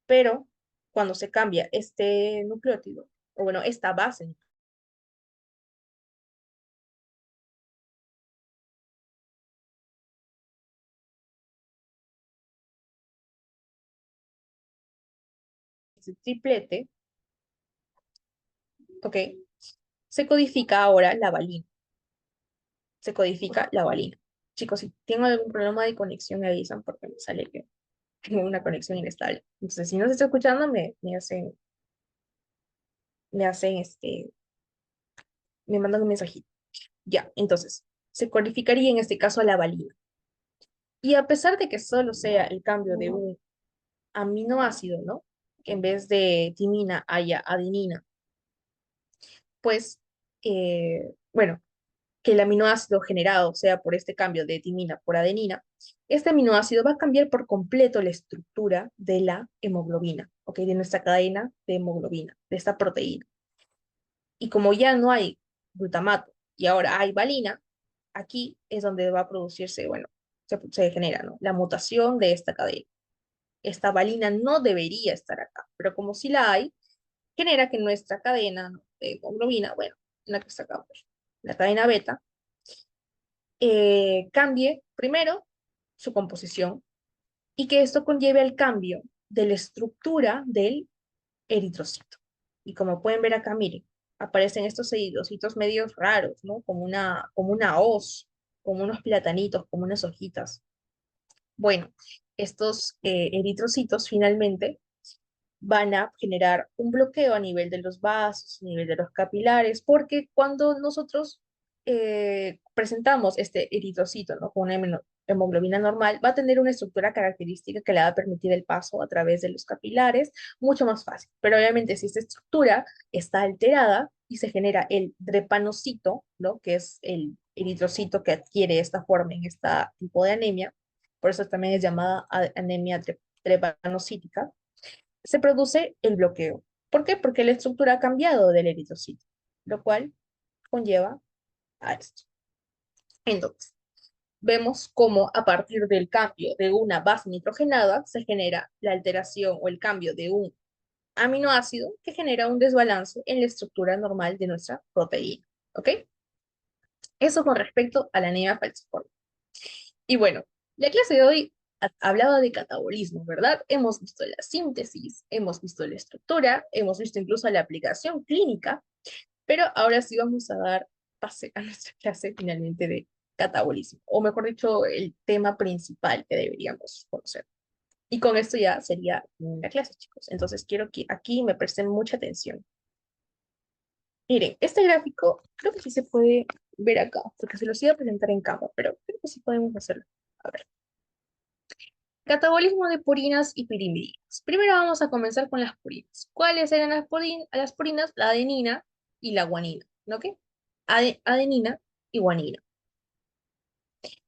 Pero cuando se cambia este nucleótido, o bueno, esta base, este triplete, ¿ok? Se codifica ahora la valina. Se codifica la valina. Chicos, si tengo algún problema de conexión, me avisan porque me sale que tengo una conexión inestable. Entonces, si no se está escuchando, me me mandan un mensajito. Ya, entonces, se codificaría en este caso la valina. Y a pesar de que solo sea el cambio de un aminoácido, ¿no? Que en vez de timina haya adenina, pues, bueno, que el aminoácido generado sea por este cambio de timina por adenina, este aminoácido va a cambiar por completo la estructura de la hemoglobina, ¿ok? De nuestra cadena de hemoglobina, de esta proteína. Y como ya no hay glutamato y ahora hay valina, aquí es donde va a producirse, bueno, se genera, ¿no? La mutación de esta cadena. Esta valina no debería estar acá, pero como sí la hay, genera que nuestra cadena, ¿no? De hemoglobina, bueno, la que está acá, pues, la cadena beta, cambie primero su composición y que esto conlleve al cambio de la estructura del eritrocito. Y como pueden ver acá, miren, aparecen estos eritrocitos medios raros, ¿no? Como una hoz, como unos platanitos, como unas hojitas. Bueno, estos eritrocitos finalmente van a generar un bloqueo a nivel de los vasos, a nivel de los capilares, porque cuando nosotros presentamos este eritrocito, ¿no? Con una hemoglobina normal, va a tener una estructura característica que le va a permitir el paso a través de los capilares mucho más fácil. Pero obviamente si esta estructura está alterada y se genera el drepanocito, ¿no? Que es el eritrocito que adquiere esta forma en este tipo de anemia, por eso también es llamada anemia drepanocítica, se produce el bloqueo. ¿Por qué? Porque la estructura ha cambiado del eritrocito, lo cual conlleva a esto. Entonces, vemos cómo a partir del cambio de una base nitrogenada se genera la alteración o el cambio de un aminoácido que genera un desbalance en la estructura normal de nuestra proteína. ¿Ok? Eso con respecto a la anemia falciforme. Y bueno, la clase de hoy hablaba de catabolismo, ¿verdad? Hemos visto la síntesis, hemos visto la estructura, hemos visto incluso la aplicación clínica, pero ahora sí vamos a dar pase a nuestra clase finalmente de catabolismo, o mejor dicho, el tema principal que deberíamos conocer. Y con esto ya sería la clase, chicos. Entonces quiero que aquí me presten mucha atención. Miren, este gráfico creo que sí se puede ver acá, porque se los iba a presentar en cámara, pero creo que sí podemos hacerlo. A ver. Catabolismo de purinas y pirimidinas. Primero vamos a comenzar con las purinas. ¿Cuáles eran las purinas? La adenina y la guanina. ¿No qué? Adenina y guanina.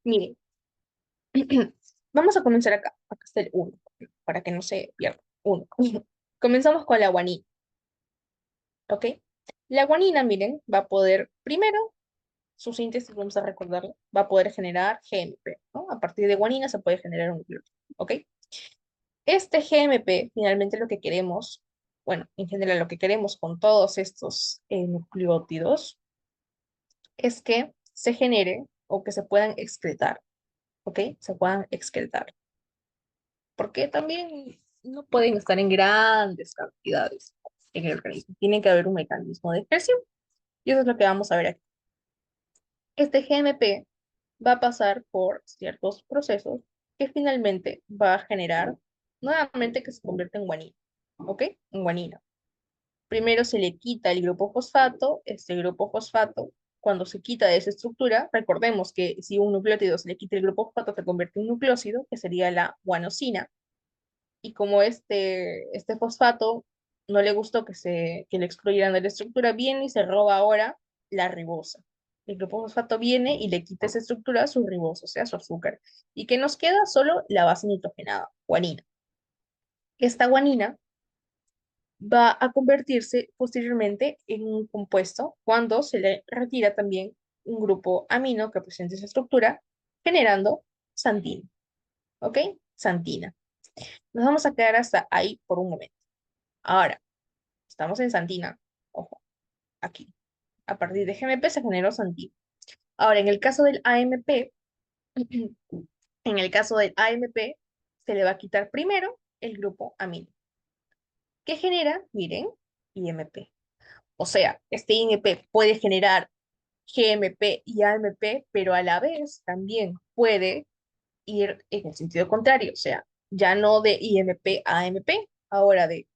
Miren, vamos a comenzar acá. Acá está el 1, para que no se pierda. 1. Comenzamos con la guanina. ¿Ok? La guanina, miren, va a poder, primero, su síntesis, vamos a recordarlo, va a poder generar GMP, ¿no? A partir de guanina se puede generar un nucleótido. ¿Ok? Este GMP, finalmente lo que queremos, bueno, en general lo que queremos con todos estos nucleótidos es que se genere o que se puedan excretar, ¿ok? Se puedan excretar. Porque también no pueden estar en grandes cantidades en el organismo. Tiene que haber un mecanismo de excreción. Y eso es lo que vamos a ver aquí. Este GMP va a pasar por ciertos procesos que finalmente va a generar nuevamente que se convierta en guanina, ¿ok? En guanina. Primero se le quita el grupo fosfato, este grupo fosfato, cuando se quita de esa estructura, recordemos que si un nucleótido se le quita el grupo fosfato, se convierte en un nucleósido, que sería la guanosina, y como este fosfato no le gustó que le excluyeran de la estructura, viene y se roba ahora la ribosa. El grupo fosfato viene y le quita esa estructura a su ribosa, o sea, su azúcar. ¿Y que nos queda? Solo la base nitrogenada, guanina. Esta guanina va a convertirse posteriormente en un compuesto cuando se le retira también un grupo amino que presenta esa estructura, generando santina. ¿Ok? Santina. Nos vamos a quedar hasta ahí por un momento. Ahora, estamos en santina. Ojo, aquí. A partir de GMP se generó santina. Ahora, en el caso del AMP, en el caso del AMP, se le va a quitar primero el grupo amino. ¿Qué genera? Miren, IMP. O sea, este IMP puede generar GMP y AMP, pero a la vez también puede ir en el sentido contrario, o sea, ya no de IMP a AMP, ahora de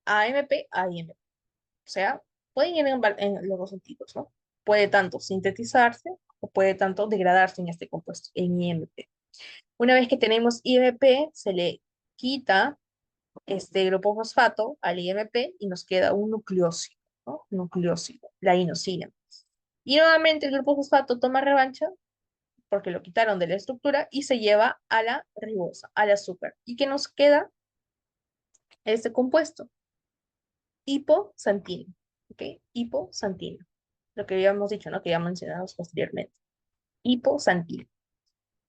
AMP a IMP. O sea, pueden ir en los dos sentidos, ¿no? Puede tanto sintetizarse o puede tanto degradarse en este compuesto, en IMP. Una vez que tenemos IMP, se le quita este grupo fosfato al IMP y nos queda un nucleósido, ¿no? Nucleósido, la inosina. Y nuevamente el grupo fosfato toma revancha porque lo quitaron de la estructura y se lleva a la ribosa, al azúcar. ¿Y qué nos queda? Este compuesto, hiposantina. ¿Ok? Hiposantina. Lo que habíamos dicho, ¿no? Que ya mencionamos posteriormente. Hiposantina.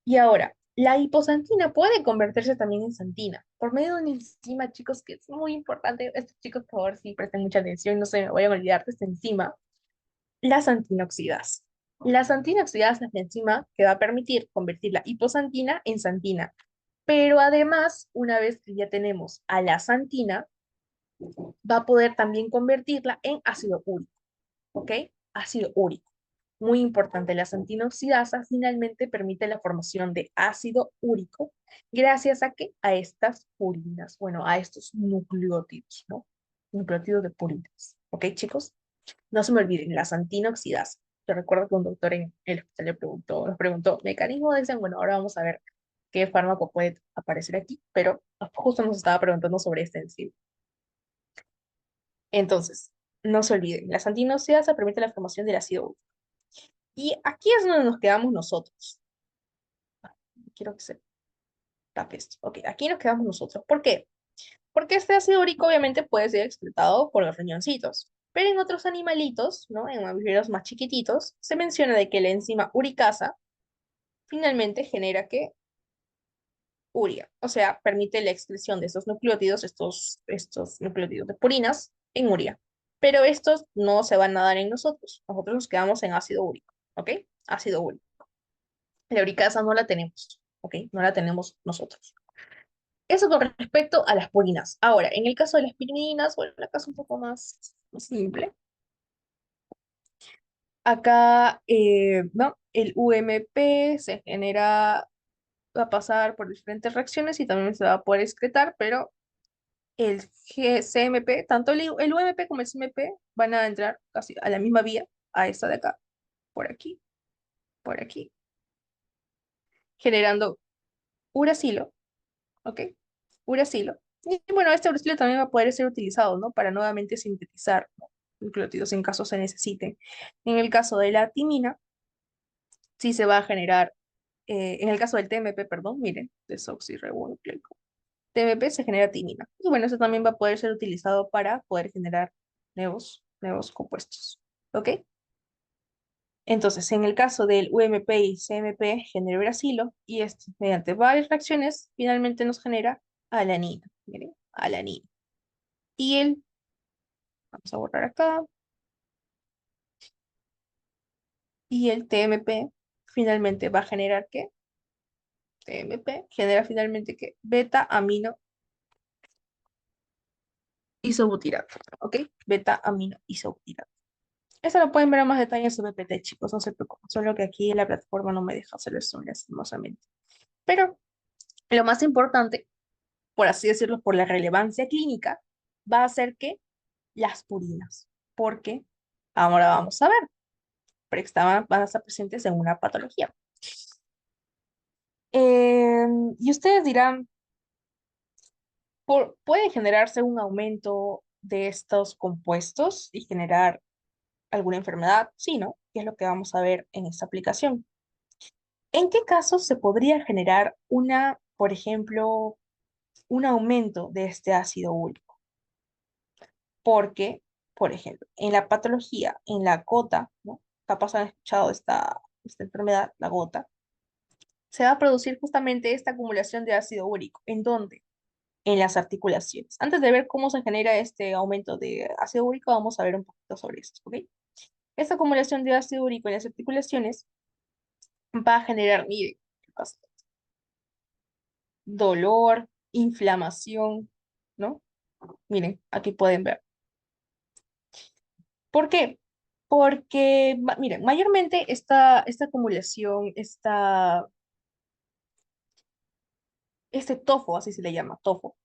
Y ahora, la hiposantina puede convertirse también en santina por medio de una enzima, chicos, que es muy importante. Estos chicos, por favor, sí presten mucha atención, no se me vayan a olvidar de esta enzima, la santina oxidasa. La santina oxidasa es la enzima que va a permitir convertir la hiposantina en santina. Pero además, una vez que ya tenemos a la santina, va a poder también convertirla en ácido úrico. ¿Ok? Ácido úrico. Muy importante, la santina oxidasa finalmente permite la formación de ácido úrico gracias a que a estas purinas, bueno, a estos nucleótidos, ¿no? Nucleótidos de purinas. ¿Ok, chicos? No se me olviden, la santina oxidasa. Yo recuerdo que un doctor en el hospital nos preguntó, mecanismo de acción. Bueno, ahora vamos a ver qué fármaco puede aparecer aquí, pero justo nos estaba preguntando sobre este enzima. Entonces, no se olviden, las antináuseas permiten la formación del ácido úrico. Y aquí es donde nos quedamos nosotros. Quiero que se tape esto. Ok, aquí nos quedamos nosotros. ¿Por qué? Porque este ácido úrico obviamente puede ser excretado por los riñoncitos. Pero en otros animalitos, ¿no? En mamíferos más chiquititos, se menciona de que la enzima uricasa finalmente genera que urea, o sea, permite la excreción de estos nucleótidos, estos nucleótidos de purinas, en urea. Pero estos no se van a dar en nosotros. Nosotros nos quedamos en ácido úrico, ¿ok? Ácido úrico. La uricasa no la tenemos, ¿ok? No la tenemos nosotros. Eso con respecto a las purinas. Ahora, en el caso de las piridinas, bueno, la cosa un poco más simple. Acá, ¿no? El UMP se genera, va a pasar por diferentes reacciones y también se va a poder excretar, pero el CMP, tanto el UMP como el CMP van a entrar casi a la misma vía, a esta de acá, por aquí, generando uracilo, ¿ok? Uracilo. Y bueno, este uracilo también va a poder ser utilizado, ¿no? Para nuevamente sintetizar, ¿no? Nucleótidos en caso se necesiten. En el caso de la timina, sí se va a generar, en el caso del TMP, perdón, miren, desoxirribonucleico. TMP se genera timina. Y bueno, eso también va a poder ser utilizado para poder generar nuevos compuestos. ¿Ok? Entonces, en el caso del UMP y CMP genera uracilo y esto, mediante varias reacciones, finalmente nos genera alanina. Miren, alanina. Y vamos a borrar acá, y el TMP finalmente va a generar ¿qué? TMP genera finalmente ¿qué? Beta amino isobutirato. ¿Ok? Beta amino isobutirato. Eso lo pueden ver a más detalle en su PPT, chicos, no se preocupen. Solo que aquí la plataforma no me deja hacer eso, lastimosamente. Pero lo más importante, por así decirlo, por la relevancia clínica, va a ser que las purinas. Porque ahora vamos a ver, porque van a estar presentes en una patología. Y ustedes dirán, ¿puede generarse un aumento de estos compuestos y generar alguna enfermedad? Sí, ¿no? Que es lo que vamos a ver en esta aplicación. ¿En qué casos se podría generar por ejemplo, un aumento de este ácido úrico? Porque, por ejemplo, en la patología, en la gota, ¿no? Capaz han escuchado esta enfermedad, la gota, se va a producir justamente esta acumulación de ácido úrico. ¿En dónde? En las articulaciones. Antes de ver cómo se genera este aumento de ácido úrico, vamos a ver un poquito sobre esto, ¿ok? Esta acumulación de ácido úrico en las articulaciones va a generar, mire, dolor, inflamación, ¿no? Miren, aquí pueden ver. ¿Por qué? Porque, miren, mayormente esta acumulación, este tofo, así se le llama, tofo,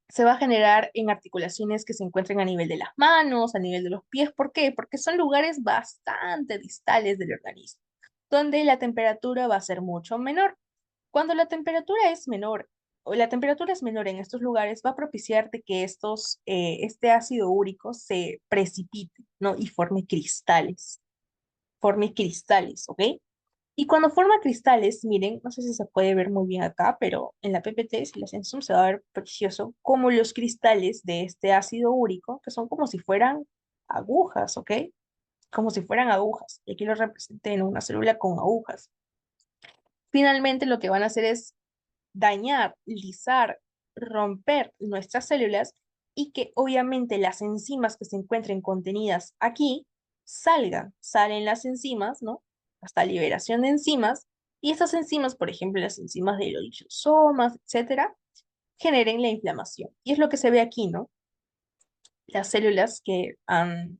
se va a generar en articulaciones que se encuentren a nivel de las manos, a nivel de los pies. ¿Por qué? Porque son lugares bastante distales del organismo, donde la temperatura va a ser mucho menor. Cuando la temperatura es menor, o la temperatura es menor en estos lugares, va a propiciar de que este ácido úrico se precipite, ¿no? Y forme cristales, ¿ok? Y cuando forma cristales, miren, no sé si se puede ver muy bien acá, pero en la PPT, si le hacen zoom, se va a ver precioso como los cristales de este ácido úrico, que son como si fueran agujas, ¿ok? Como si fueran agujas. Y aquí lo representé en una célula con agujas. Finalmente, lo que van a hacer es dañar, lisar, romper nuestras células y que obviamente las enzimas que se encuentren contenidas aquí salen las enzimas, ¿no? Hasta liberación de enzimas, y esas enzimas, por ejemplo, las enzimas de los lisosomas, etcétera, generen la inflamación. Y es lo que se ve aquí, ¿no? Las células se han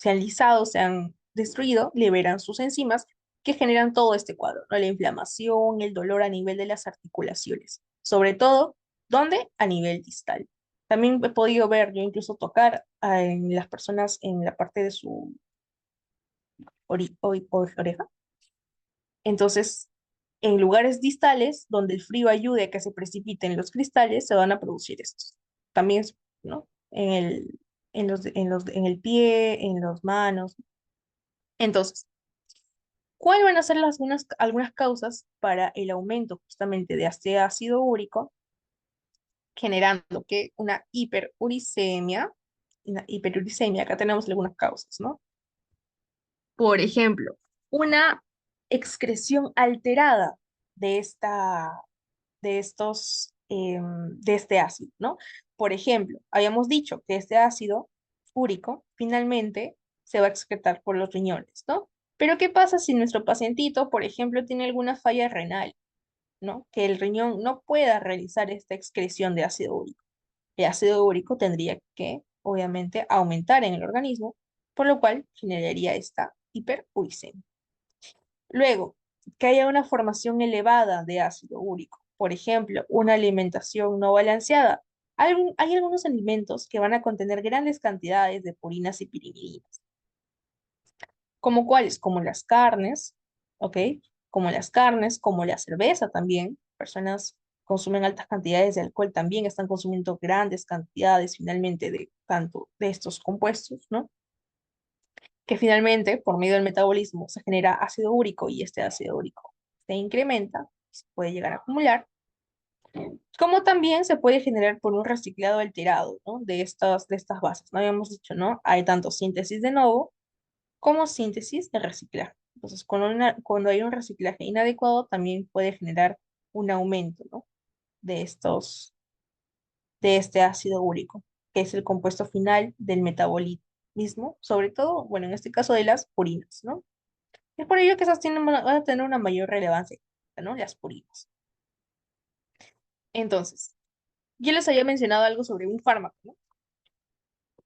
lisado, se han destruido, liberan sus enzimas que generan todo este cuadro, ¿no? La inflamación, el dolor a nivel de las articulaciones, sobre todo, ¿dónde? A nivel distal. También he podido ver, yo incluso tocar en las personas en la parte oreja. Entonces, en lugares distales, donde el frío ayude a que se precipiten los cristales, se van a producir estos. También, ¿no? En el pie, en las manos. Entonces, ¿cuáles van a ser algunas causas para el aumento justamente de este ácido úrico, generando que una hiperuricemia, acá tenemos algunas causas, ¿no? Por ejemplo, una excreción alterada de de este ácido, ¿no? Por ejemplo, habíamos dicho que este ácido úrico finalmente se va a excretar por los riñones, ¿no? Pero ¿qué pasa si nuestro pacientito, por ejemplo, tiene alguna falla renal, ¿no? Que el riñón no pueda realizar esta excreción de ácido úrico. El ácido úrico tendría que, obviamente, aumentar en el organismo, por lo cual generaría esta hiperuricemia. Luego, que haya una formación elevada de ácido úrico. Por ejemplo, una alimentación no balanceada. Hay algunos alimentos que van a contener grandes cantidades de purinas y pirimidinas. ¿Como cuáles? Como las carnes, ¿ok? Como las carnes, como la cerveza también. Personas consumen altas cantidades de alcohol, también están consumiendo grandes cantidades finalmente de tanto de estos compuestos, ¿no? Que finalmente, por medio del metabolismo, se genera ácido úrico y este ácido úrico se incrementa, se puede llegar a acumular, como también se puede generar por un reciclado alterado, ¿no? De estas bases. No habíamos dicho, ¿no? Hay tanto síntesis de nuevo como síntesis de reciclaje. Entonces, cuando hay un reciclaje inadecuado, también puede generar un aumento, ¿no? De de este ácido úrico, que es el compuesto final del metabolismo, sobre todo, bueno, en este caso de las purinas, ¿no? Es por ello que esas van a tener una mayor relevancia, ¿no? Las purinas. Entonces, yo les había mencionado algo sobre un fármaco, ¿no?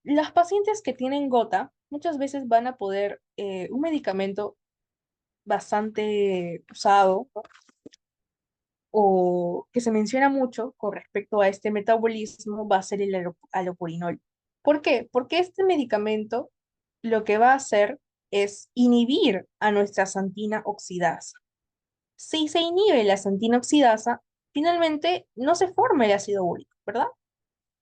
Las pacientes que tienen gota muchas veces van a poder, un medicamento bastante usado, ¿no? O que se menciona mucho con respecto a este metabolismo va a ser el alopurinol. ¿Por qué? Porque este medicamento lo que va a hacer es inhibir a nuestra santina oxidasa. Si se inhibe la santina oxidasa, finalmente no se forma el ácido úrico, ¿verdad?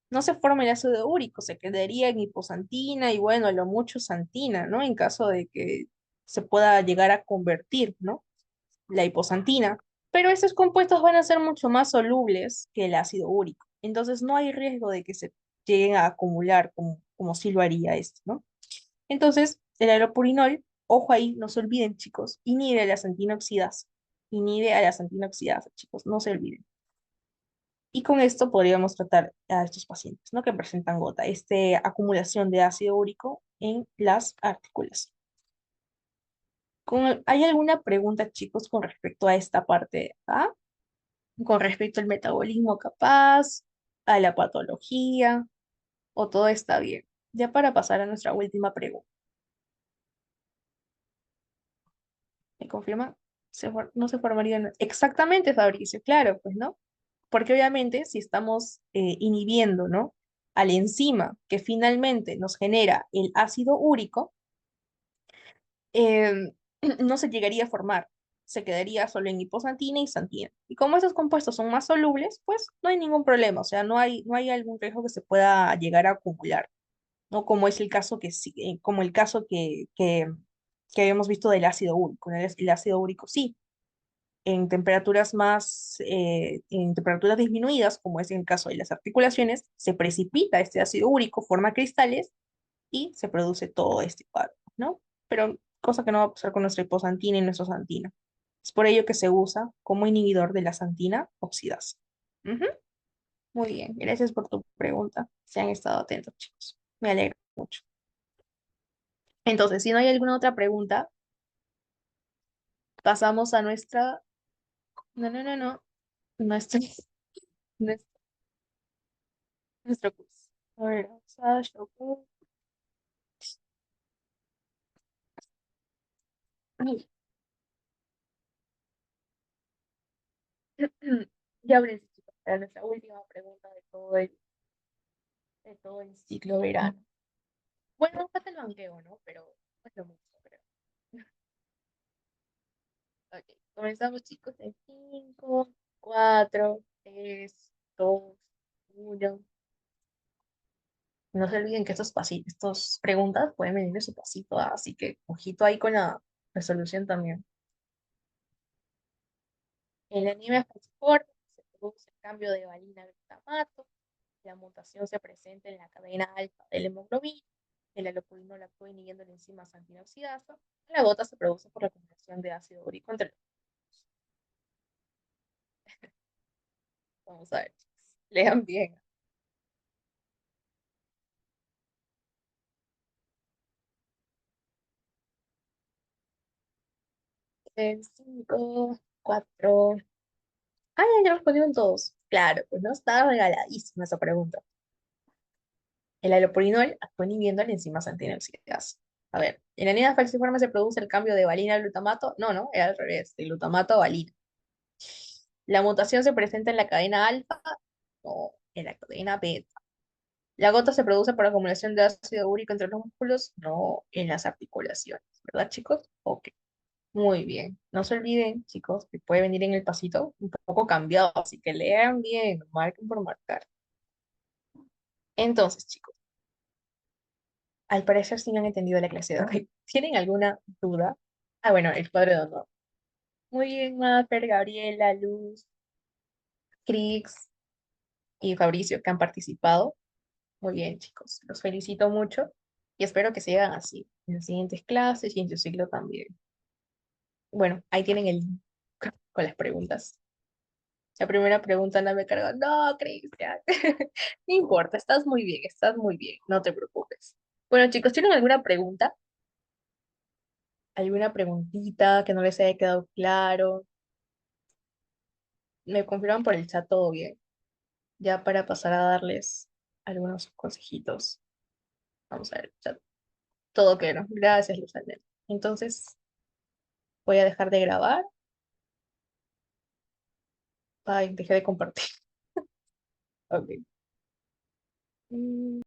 No se forma el ácido úrico, se quedaría en hiposantina y bueno, a lo mucho santina, ¿no? En caso de que se pueda llegar a convertir, ¿no? La hiposantina. Pero estos compuestos van a ser mucho más solubles que el ácido úrico. Entonces no hay riesgo de que se lleguen a acumular como sí lo haría esto, ¿no? Entonces, el allopurinol, ojo ahí, no se olviden, chicos, inhibe a la santina oxidasa. Inhibe a la santina oxidasa, chicos, no se olviden. Y con esto podríamos tratar a estos pacientes, ¿no? Que presentan gota, acumulación de ácido úrico en las articulaciones. ¿Hay alguna pregunta, chicos, con respecto a esta parte de acá? Con respecto al metabolismo capaz, a la patología, o todo está bien. Ya para pasar a nuestra última pregunta. ¿Me confirma? No se formaría. Exactamente, Fabricio, claro, pues, ¿no? Porque obviamente si estamos inhibiendo, ¿no? Al enzima que finalmente nos genera el ácido úrico, eh, no se llegaría a formar, se quedaría solo en hiposantina y santina. Y como esos compuestos son más solubles, pues no hay ningún problema, o sea, no hay algún riesgo que se pueda llegar a acumular, ¿no? Como es el caso como el caso que habíamos visto del ácido úrico. El ácido úrico sí, en temperaturas disminuidas, como es en el caso de las articulaciones, se precipita este ácido úrico, forma cristales y se produce todo este cuadro, ¿no? Pero cosa que no va a pasar con nuestra hiposantina y nuestra santina. Es por ello que se usa como inhibidor de la santina oxidasa. Ujú. Muy bien, gracias por tu pregunta. Se han estado atentos, chicos. Me alegro mucho. Entonces, si no hay alguna otra pregunta, pasamos a nuestra... No, no, no, no. Nuestro, nuestro, nuestro quiz. A ver, vamos a show. Ay, ya abrí, chicos, para nuestra última pregunta de todo el ciclo verano. Bueno, falta el banqueo, ¿no? Pero no es lo mismo, creo. Ok, comenzamos chicos en 5, 4, 3, 2, 1. No se olviden que estos preguntas pueden venir de su pasito, así que ojito ahí con la resolución también. En la anemia falciforme se produce el cambio de valina a glutamato, la mutación se presenta en la cadena alfa de la hemoglobina, el alopurinol actúa inhibiendo la enzima antioxidasa, la gota se produce por la acumulación de ácido úrico entre los. Vamos a ver, chicos. Lean bien. En 5, 4. Ah, ya respondieron todos. Claro, pues no estaba regaladísima esa pregunta. El alopurinol actúa inhibiendo la enzima antioxidasa. A ver, ¿en la anemia falciforme se produce el cambio de valina a glutamato? No, no, era al revés, de glutamato a valina. La mutación se presenta en la cadena alfa, no, en la cadena beta. La gota se produce por acumulación de ácido úrico entre los músculos, no en las articulaciones, ¿verdad, chicos? Ok, muy bien. No se olviden, chicos, que puede venir en el pasito un poco cambiado, así que lean bien, marquen por marcar. Entonces, chicos, al parecer sí no han entendido la clase de hoy. ¿Tienen alguna duda? Ah, bueno, el cuadro de honor. Muy bien, Mafer, Gabriela, Luz, Crix y Fabricio que han participado. Muy bien, chicos. Los felicito mucho y espero que sigan así en las siguientes clases y en su ciclo también. Bueno, ahí tienen el link con las preguntas. La primera pregunta no me cargó. No, Cristian. No importa, estás muy bien, no te preocupes. Bueno, chicos, ¿tienen alguna pregunta? ¿Alguna preguntita que no les haya quedado claro? Me confirman por el chat todo bien. Ya para pasar a darles algunos consejitos. Vamos a ver, chat. Todo claro. Gracias, Luz Alden. Entonces, voy a dejar de grabar. Ay, dejé de compartir. Ok.